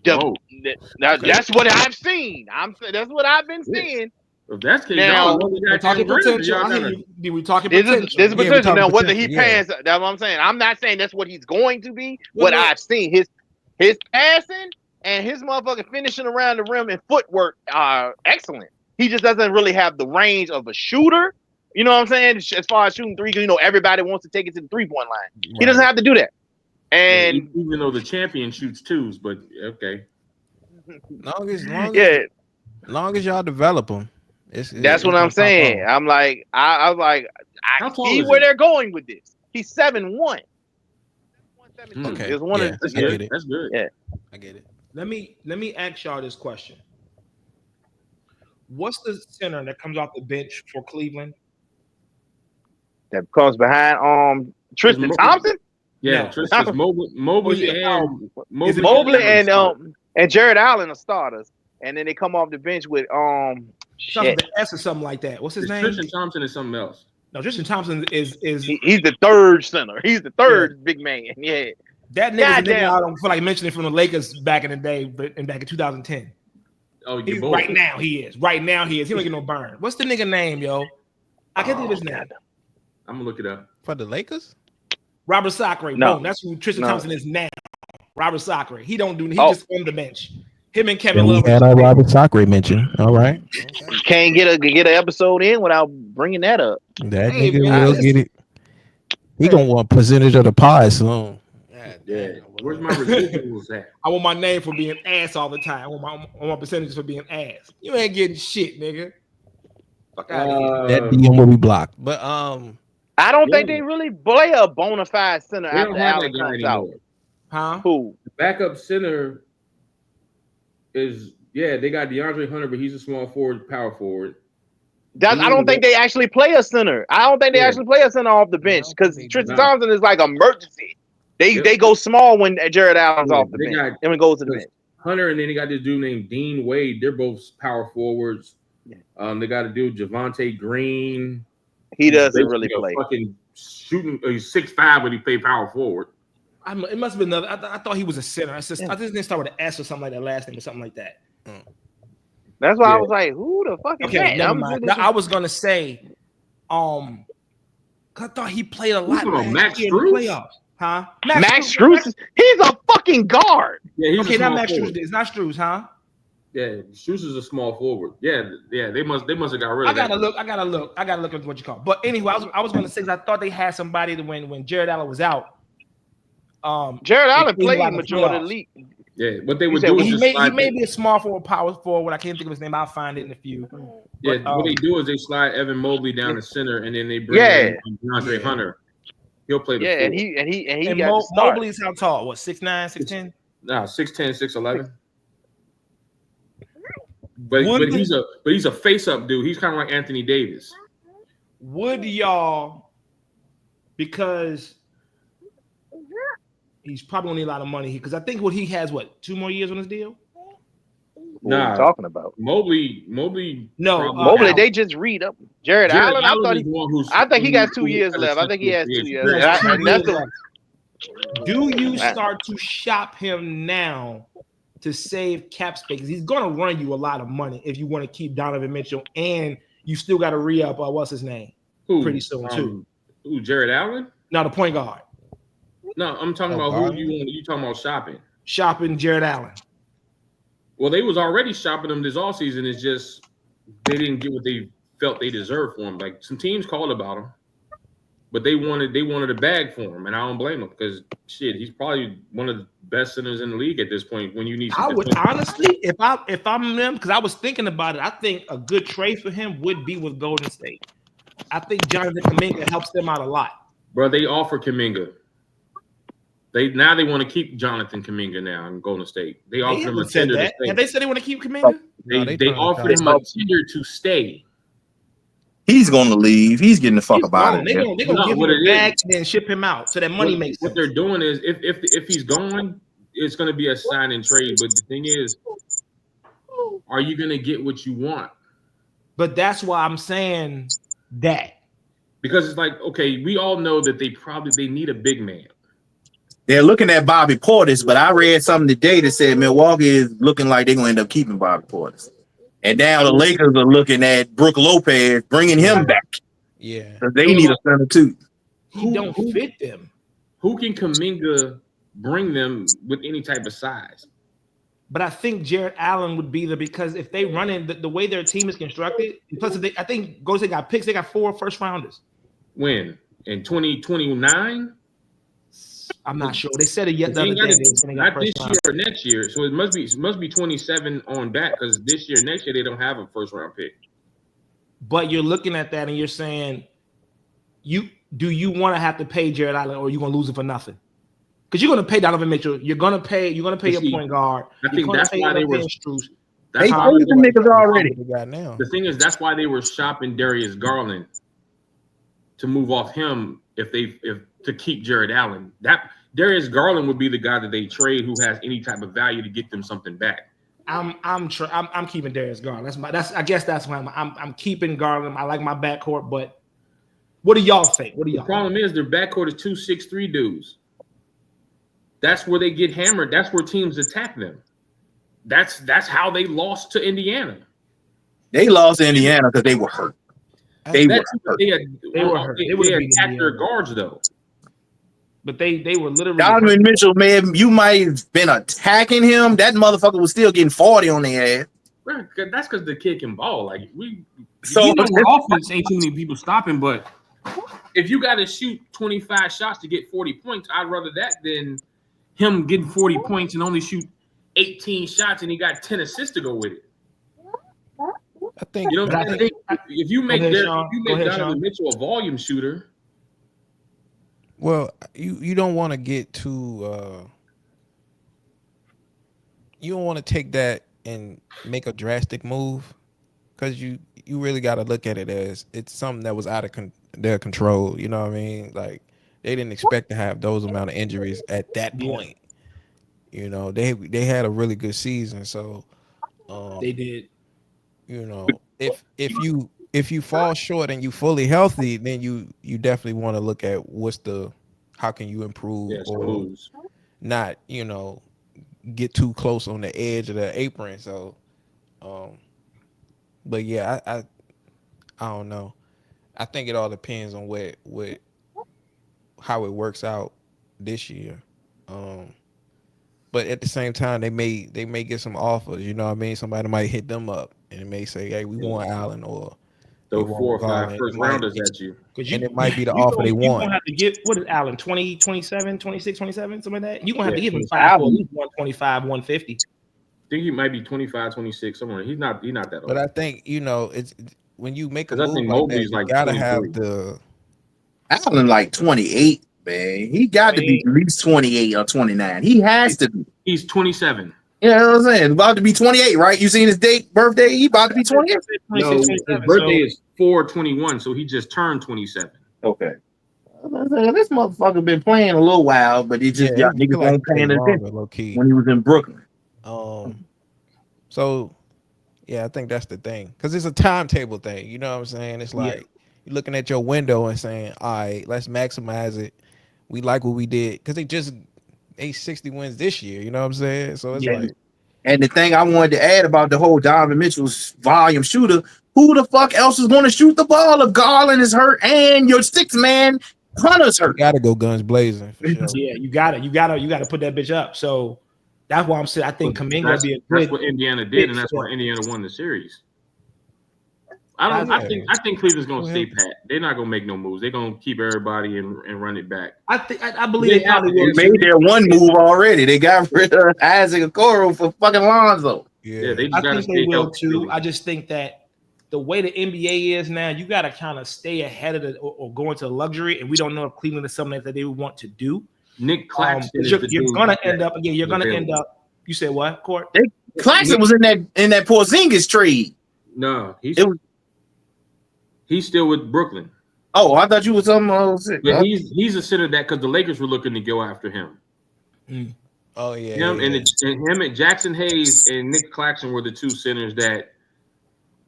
that's what I've seen. That's what I've been seeing. If that's the Now, We're talking potential. We talking This potential. is potential. Now, whether he potential, pans, that's what I'm saying. I'm not saying that's what he's going to be. What I've seen, his passing and his motherfucking finishing around the rim and footwork are excellent. He just doesn't really have the range of a shooter. You know what I'm saying? As far as shooting three, because everybody wants to take it to the 3-point line. He doesn't have to do that. And even though the champion shoots twos, but okay. long as y'all develop them. That's what I'm saying. I'm like, I see where they're going with this. He's 7'1". Okay. It's one That's good. That's good. Yeah. I get it. Let me ask y'all this question. What's the center that comes off the bench for Cleveland? That comes behind Tristan Thompson. Yeah, No. Tristan Mobley and Jared Allen are starters, and then they come off the bench with Something with S or something like that. What's his name? Tristan Thompson is something else. No, Tristan Thompson is he's the third center. He's the third big man. Yeah. That nigga's a nigga I don't feel like mentioning from the Lakers back in the day, but back in 2010. Oh, Right now he is. He don't get no burn. What's the nigga name, yo? I can't think of his name. I'm gonna look it up. For the Lakers? Robert Sacre. No. Boom. That's who Tristan Thompson is now. Robert Sacre. He just on the bench. Him and Kevin Love. We had our Robert Sacre mention. All right. You can't get an episode in without bringing that up. That nigga will get it. He gonna want percentage of the pie soon. Yeah. Where's my residuals at? I want my name for being ass all the time. I want my percentages for being ass. You ain't getting shit, nigga. Fuck out of here. That DM will be blocked. But I don't think they really play a bona fide center They after don't have Allen that guy comes out. anymore. Huh? Who? The backup center is they got DeAndre Hunter, but he's a small forward, power forward. I don't think they actually play a center. I don't think they actually play a center off the bench because Tristan Thompson is like emergency. They go small when Jared Allen's off the bench. And it goes to the bench. Hunter, and then they got this dude named Dean Wade. They're both power forwards. They got a dude Javonte Green. He doesn't really play. Fucking shooting. He's 6'5", but he played power forward. It must have been another. I thought he was a center. I just didn't start with an S or something like that last name or something like that. That's why I was like, who the fuck is that? Never mind. I was gonna say, I thought he played a lot Max in the playoffs. Huh? Max Strus, he's a fucking guard. Yeah, he's not Max Strus. It's not Strus, huh? Yeah, Strus is a small forward. Yeah. They must have got rid of that. I gotta look at what you call. But anyway, I was gonna say I thought they had somebody when Jared Allen was out. Jared Allen played majority of the league. Yeah, what they would do is he may be a small forward, power forward. I can't think of his name. I'll find it in a few. Yeah, what they do is they slide Evan Mobley down the center, and then they bring in DeAndre Hunter. He'll play the four. and he Mobley's how tall? What, 6'9", 6'10"? No, 6'10", 6'11". But he's a face up dude. He's kind of like Anthony Davis. Would y'all, because he's probably gonna need a lot of money here, because I think he has 2 more years on his deal? What are you talking about? Mobley. No, Mobley. They just read up. Jared Allen. I think he got 2 years left. I think he has 2 years left. Do you start to shop him now to save cap space? Because he's gonna run you a lot of money if you want to keep Donovan Mitchell, and you still got to re-up. What's his name? Pretty soon too. Who? Jared Allen? No, the point guard. No, I'm talking about who you talking about shopping. Shopping Jared Allen. Well, they was already shopping him this offseason. It's just they didn't get what they felt they deserved for him. Like some teams called about him, but they wanted a bag for him, and I don't blame them because shit, he's probably one of the best centers in the league at this point. When you need, I would honestly, if I'm them, because I was thinking about it, I think a good trade for him would be with Golden State. I think Jonathan Kuminga helps them out a lot. Bro, they offer Kuminga. They want to keep Jonathan Kuminga now in Golden State. They offered him a tender to stay. Have they said they want to keep Kuminga? They offered him a tender to stay. He's going to leave. He's getting the fuck up out of there. They're going to give him a bag and then ship him out so that money makes sense. What they're doing is if he's gone, it's going to be a sign and trade. But the thing is, are you going to get what you want? But that's why I'm saying that. Because it's like, okay, we all know that they need a big man. They're looking at Bobby Portis, but I read something today that said Milwaukee is looking like they're going to end up keeping Bobby Portis. And now the Lakers are looking at Brook Lopez, bringing him back. Yeah. Because they need a center too. He don't fit them. Who can Kuminga bring them with any type of size? But I think Jarrett Allen would be because if they run in the way their team is constructed, plus I think Golden State got picks, they got 4 first rounders. When? In 2029? I'm not sure. They said it yet. Not this year or next year. So it must be 27 on back because this year, next year they don't have a first round pick. But you're looking at that and you're saying, do you want to have to pay Jarrett Allen or are you going to lose it for nothing? Because you're going to pay Donovan Mitchell. You're going to pay your point guard. I think that's why they were. They paid the niggas already. The thing is, that's why they were shopping Darius Garland to move off him to keep Jarrett Allen. That Darius Garland would be the guy that they trade who has any type of value to get them something back. I'm keeping Darius Garland. I guess that's why I'm keeping Garland. I like my backcourt, but what do y'all think? The problem is their backcourt is 2 6'3" dudes. That's where they get hammered. That's where teams attack them. That's how they lost to Indiana. They lost to Indiana because they were hurt. They were hurt. They attacked their guards though. But they were literally Donovan Mitchell, man, you might have been attacking him. That motherfucker was still getting 40 on their ass. Right, that's because the kid can ball. Like offense ain't too many people stopping, but if you got to shoot 25 shots to get 40 points, I'd rather that than him getting 40 points and only shoot 18 shots and he got 10 assists to go with it. I think if you make Donovan Mitchell a volume shooter. Well, you don't want to get too you don't want to take that and make a drastic move because you really got to look at it as it's something that was out of their control. You know what I mean? Like they didn't expect to have those amount of injuries at that point. You know, they had a really good season, so they did. You know, if you fall short and you fully healthy, then you definitely want to look at how can you improve or not, get too close on the edge of the apron. So, but yeah, I don't know. I think it all depends on how it works out this year. But at the same time, they may get some offers. You know what I mean? Somebody might hit them up and it may say, "Hey, we want Allen," or throw 4 or 5 first rounders at you. And it might be the offer they want. You're going to have to get, what is Allen, 20, 27, 26, 27, something like that? You're going to have to give him 5 for at least 125, 150. I think he might be 25, 26, somewhere. He's not that old. But I think, it's when you make a move like that, you got to have the... Allen like 28, man. He got to be at least 28 or 29. He has to be. He's 27. You know what I'm saying? About to be 28, right? You seen his birthday? He about to be 28. No, his birthday is 4/21, so he just turned 27. Okay. This motherfucker been playing a little while, but he just got niggas like paying attention when he was in Brooklyn. So yeah, I think that's the thing. Because it's a timetable thing. You know what I'm saying? It's like you're looking at your window and saying, all right, let's maximize it. We like what we did. Because they 60 wins this year, you know what I'm saying? So it's like, and the thing I wanted to add about the whole Donovan Mitchell's volume shooter, who the fuck else is going to shoot the ball if Garland is hurt and your 6-man Hunter's hurt? You gotta go guns blazing for sure. Yeah, you gotta put that bitch up. So that's why I'm saying I think Kuminga be a good. That's what Indiana did, and that's why Indiana won the series. I think Cleveland's gonna stay pat. They're not gonna make no moves. They're gonna keep everybody and run it back. I believe they probably will. They made their one move already. They got rid of Isaac Okoro for fucking Lonzo. Yeah, they just I gotta think they stay will healthy. too. I just think that the way the NBA is now, you got to kind of stay ahead of it or go into luxury. And we don't know if Cleveland is something that they would want to do. Nick Claxton you're gonna end up. Yeah, you're gonna end up. You said what, Court? Claxton was in that Porzingis trade. No, he's still with Brooklyn. Oh, I thought you were talking about. Yeah, he's a center that because the Lakers were looking to go after him. Oh yeah, him and Jackson Hayes and Nick Claxton were the two centers that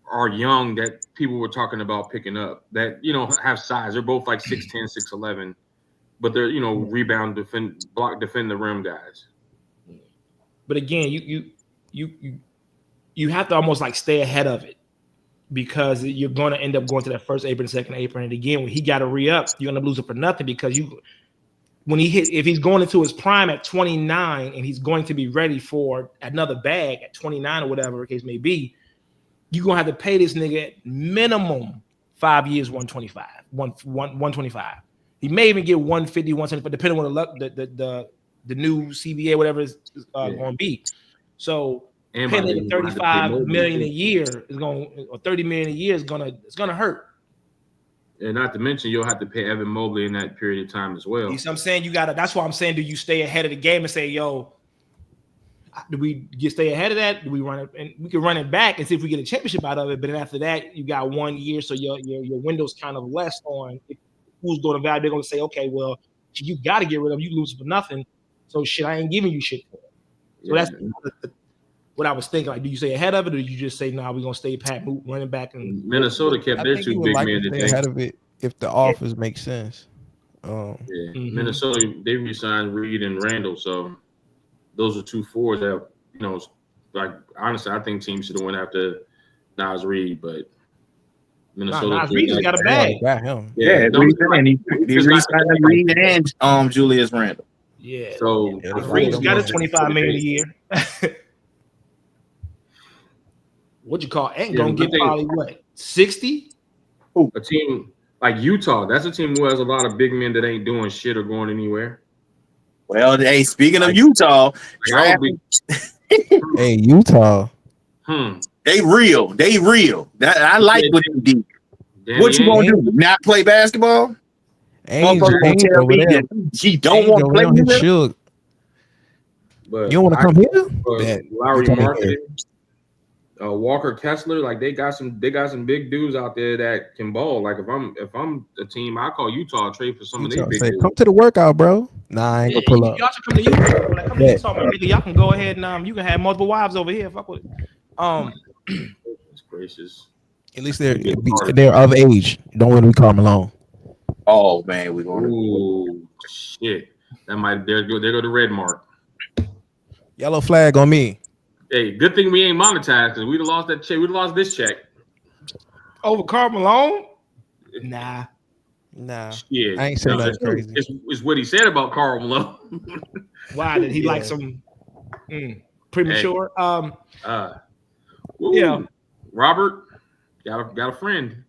are young that people were talking about picking up. That have size. They're both like 6'10", 6'11", but they're rebound, defend the rim guys. But again, you have to almost like stay ahead of it because you're going to end up going to that first apron, second apron, and again when he got to re-up, you're going to lose it for nothing because if he's going into his prime at 29 and he's going to be ready for another bag at 29 or whatever the case may be, you're going to have to pay this nigga at minimum 5 years, 125. He may even get 150, 175, depending on the new CBA, whatever is going to be. So paying $35 million a year or $30 million a year it's gonna hurt. And not to mention, you'll have to pay Evan Mobley in that period of time as well. You know what I'm saying? That's why I'm saying, do you stay ahead of the game and say, yo, do we stay ahead of that? Do we run it? And we can run it back and see if we get a championship out of it. But then after that, you got 1 year. So your window's kind of less on who's going to value. They're going to say, okay, well, you got to get rid of him. You lose for nothing. So shit, I ain't giving you shit for it. So that's what I was thinking. Like, do you stay ahead of it, or do you just say, "Nah, we're gonna stay pat, running back"? And Minnesota kept their two big men to stay ahead of it if the offers make sense. Minnesota they re-signed Reed and Randall, so those are 2 forwards that like honestly, I think teams should have went after Nas Reed, but Minnesota. Nas Reed just got a bag. Got him. He re-signed Reed and Julius Randle. Yeah. So Reed's got a $25 million a year. What you call ain't gonna get probably what 60? A team like Utah, that's a team who has a lot of big men that ain't doing shit or going anywhere. Well, hey, speaking of Utah, hey, Utah. They real. That I like what they did. What you gonna do? Not play basketball? Ain't over there. She don't want to play with him. But you don't want to come here? Lowry Marketing, Walker Kessler, like they got some big dudes out there that can ball. Like if I'm a team, I call Utah trade for some of these big dudes. Come to the workout, bro. Nah, I ain't gonna pull up. Y'all should come to Utah. When I come to Utah, nigga, y'all can go ahead and you can have multiple wives over here. Fuck with it. It's gracious. At least they're of age. Don't want to be Karl Malone. Oh man, we're going. Ooh, shit. That might there go the red mark. Yellow flag on me. Hey, good thing we ain't monetized because we'd have lost that check. We'd have lost this check. Over Karl Malone? Nah. Shit. I ain't saying nothing crazy. It's what he said about Karl Malone. Why did he like some premature? Yeah. Robert got a friend.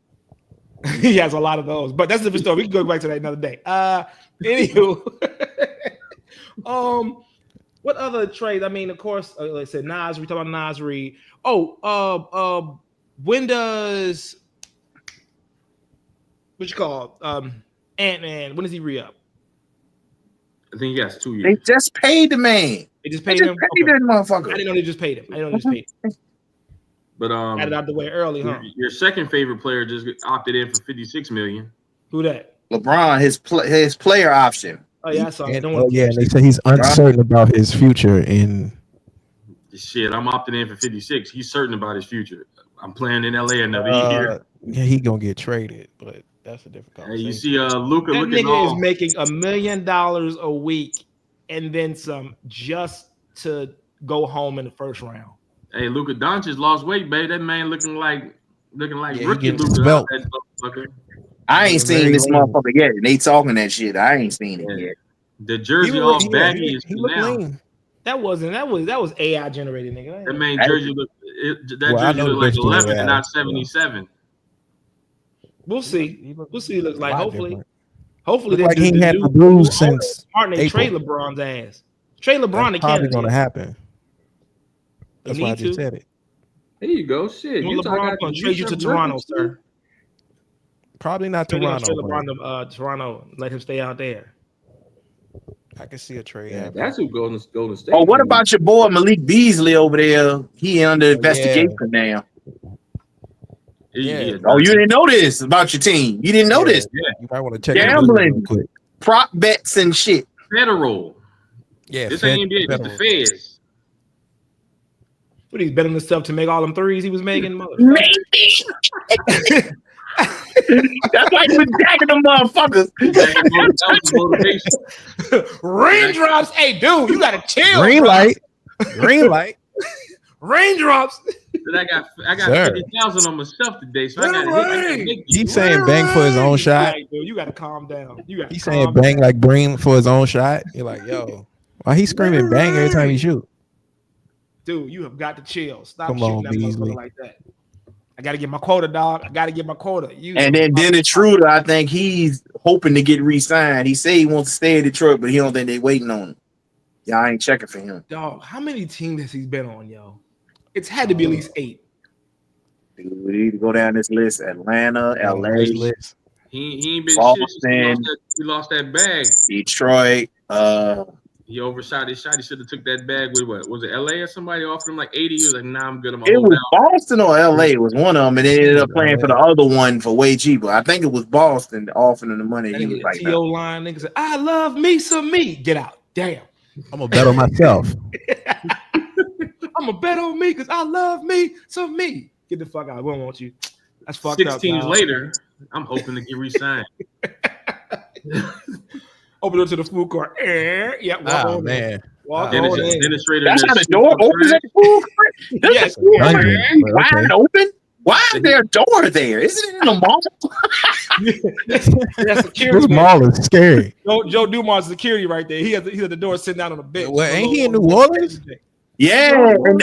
He has a lot of those, but that's a different story. We can go back to that another day. Anywho, what other trades? I mean, of course, like I said, Nas. We talk about Nas Reed. When does what you call Ant-Man? When does he re-up? I think he has 2 years. They just paid the man. They just paid him. That motherfucker. I didn't know they just paid him. But got it out the way early, huh? Your second favorite player just opted in for $56 million. Who that? LeBron, his player option. Oh yeah, I saw it. They say he's uncertain about his future in. Shit, I'm opting in for 56. He's certain about his future. I'm playing in LA another year. Yeah, he gonna get traded, but that's a different conversation. Hey, you see, Luka that looking nigga is making $1 million a week and then some just to go home in the first round. Hey, Luka Doncic lost weight, babe. That man looking like rookie Luka. I ain't seen this motherfucker yet. They talking that shit. I ain't seen it yet. The jersey all baggy is now. Lean. That was AI generated, nigga. That man jersey looked like 11 and not 77. We'll see. We'll see. It looks like hopefully Look like he had the blues since April. Trey LeBron's ass. Trey LeBron, that's probably going to happen. That's why I just said it. There you go. Shit. LeBron going to trade you to Toronto, sir. Probably not Toronto. Trade LeBron to Toronto. Let him stay out there. I can see a trade. Yeah, that's who Golden State. Oh, what about your boy Malik Beasley over there? He under investigation now. Yeah. Oh, you didn't know this about your team. You didn't know this. Yeah. You might want to check gambling, real quick. Prop bets and shit. Federal. Yeah, this ain't NBA. It's the feds. But he's betting himself to make all them threes he was making. Maybe. That's why he was jacking them motherfuckers. Raindrops. Hey, dude, you gotta chill. Green light. Green light. Raindrops. I got 50,000 on myself today, so I got to hit. He's saying bang for his own shot. Right, dude, you got to calm down. He's saying bang like bring for his own shot. You're like, yo, why he screaming bang every time he shoot? Dude, you have got to chill. Stop Come shooting on, that Beasley. motherfucker like that. I got to get my quota, dog. I got to get my quota. And then Dennis Schroeder, I think he's hoping to get re-signed. He said he wants to stay in Detroit, but he don't think they waiting on him. Y'all ain't checking for him. Dog, how many teams has he been on, yo? It's had to be at least 8. Dude, we need to go down this list. Atlanta, LA. He ain't been Boston, shit. He lost that bag. Detroit. He overshot his shot. He should have took that bag with what? Was it LA or somebody offered him like 80? He was like, nah, I'm good. It was Boston or LA. It was one of them, and they ended up playing for the other one for way cheaper. I think it was Boston offering him the money. He was like, T.O. line, nigga said, I love me some me. Get out. Damn. I'm going to bet on myself. I'm going to bet on me because I love me some me. Get the fuck out. We don't want you. That's fucked 6 up. 6 teams dog. later, I'm hoping to get re-signed. Open it to the food court. Yeah, walk on man. In. Walk Dennis, on in. Dennis Schroeder. that's how the door opens at the food court? Yes. Wide open? Why is there a door there? Isn't it in a mall? That's security. This mall is scary. Joe Dumars security right there. He has the door sitting down on the bench. Well, ain't he in New Orleans? Yeah, and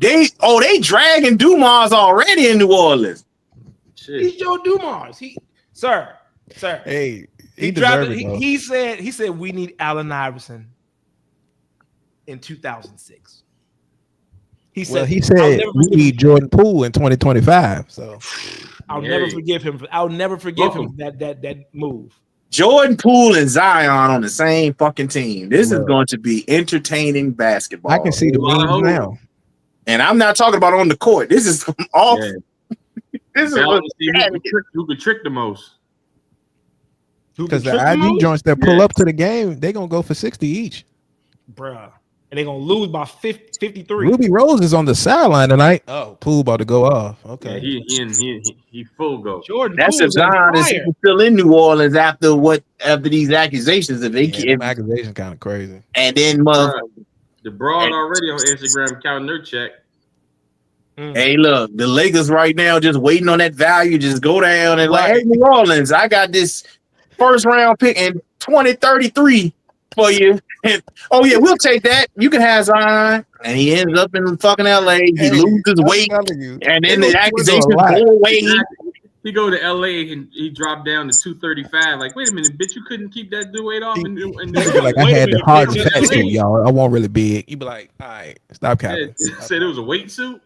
they dragging Dumas already in New Orleans. Shit. He's Joe Dumars. Sir. Hey, he said we need Allen Iverson in 2006. He said we need Jordan Poole in 2025. So I'll never forgive him. I'll never forgive him that move. Jordan Poole and Zion on the same fucking team. This is going to be entertaining basketball. I can see the memes now. And I'm not talking about on the court. This is off. Yeah. This is who could trick the most. Because the IG joints that pull up to the game, they're going to go for 60 each. Bruh. And they're going to lose by 53. Ruby Rose is on the sideline tonight. Oh, Poole about to go off. Okay. Yeah, he full go. Jordan That's if Zion is still in New Orleans after these accusations. If accusations kind of crazy. And then the broad already on Instagram counting their check. Hey, look, the Lakers right now just waiting on that value. Just go down and like, hey, New Orleans, I got this first round pick in 2033 for you. And, oh yeah, we'll take that. You can have Zion, and he ends up in fucking LA. He loses weight, and then the accusations go away. He go to LA and he dropped down to 235. Like, wait a minute, bitch, you couldn't keep that dude weight off. Like I had the hard fat suit, y'all. I won't really big. You be like, all right, stop capping. Said it was a weight suit.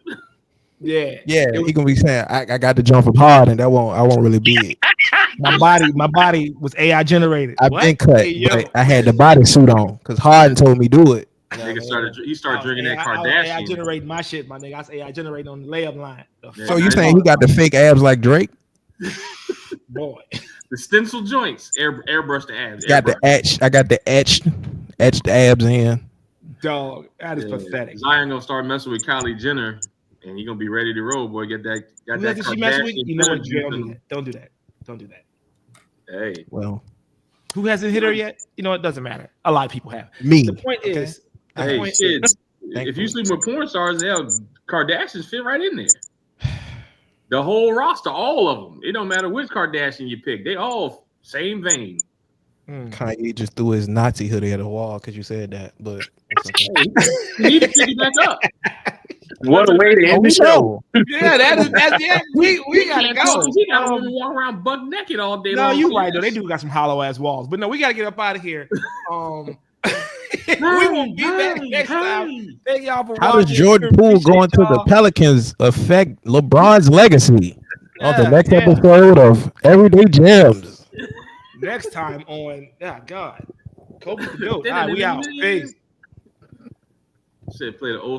Yeah. He gonna be saying I got to jump from hard, and I won't really be. My body was AI generated. I've been cut, but I had the bodysuit on because Harden told me do it. He started drinking that Kardashian. AI generate my shit, my nigga. I say AI generate on the layup line. So you saying he got the fake abs like Drake? Boy, the stencil joints, airbrush the abs. Got the etched. I got the etched abs in. Dog, that is pathetic. Zion gonna start messing with Kylie Jenner, and he gonna be ready to roll. Boy, get that. Got that. She mess with you know what? Don't do that. Hey, well, who hasn't hit her yet? You know, it doesn't matter. A lot of people have. Me. The point is, kids. If you sleep with porn stars, Kardashians fit right in there. The whole roster, all of them. It don't matter which Kardashian you pick. They all same vein. Kanye just threw his Nazi hoodie at the wall because you said that, but he need to pick it back up. What a way to end the show. Yeah, that's we gotta go. He gotta walk around buck naked all day long. No, you're right though. They do got some hollow ass walls, but no, we gotta get up out of here. We won't be back next time. Thank y'all for How watching. does Jordan Poole going to the Pelicans affect LeBron's legacy? On the next episode of Everyday Gems. Next time on, God, Kobe the GOAT. All right, we out. Peace. Shit, play the old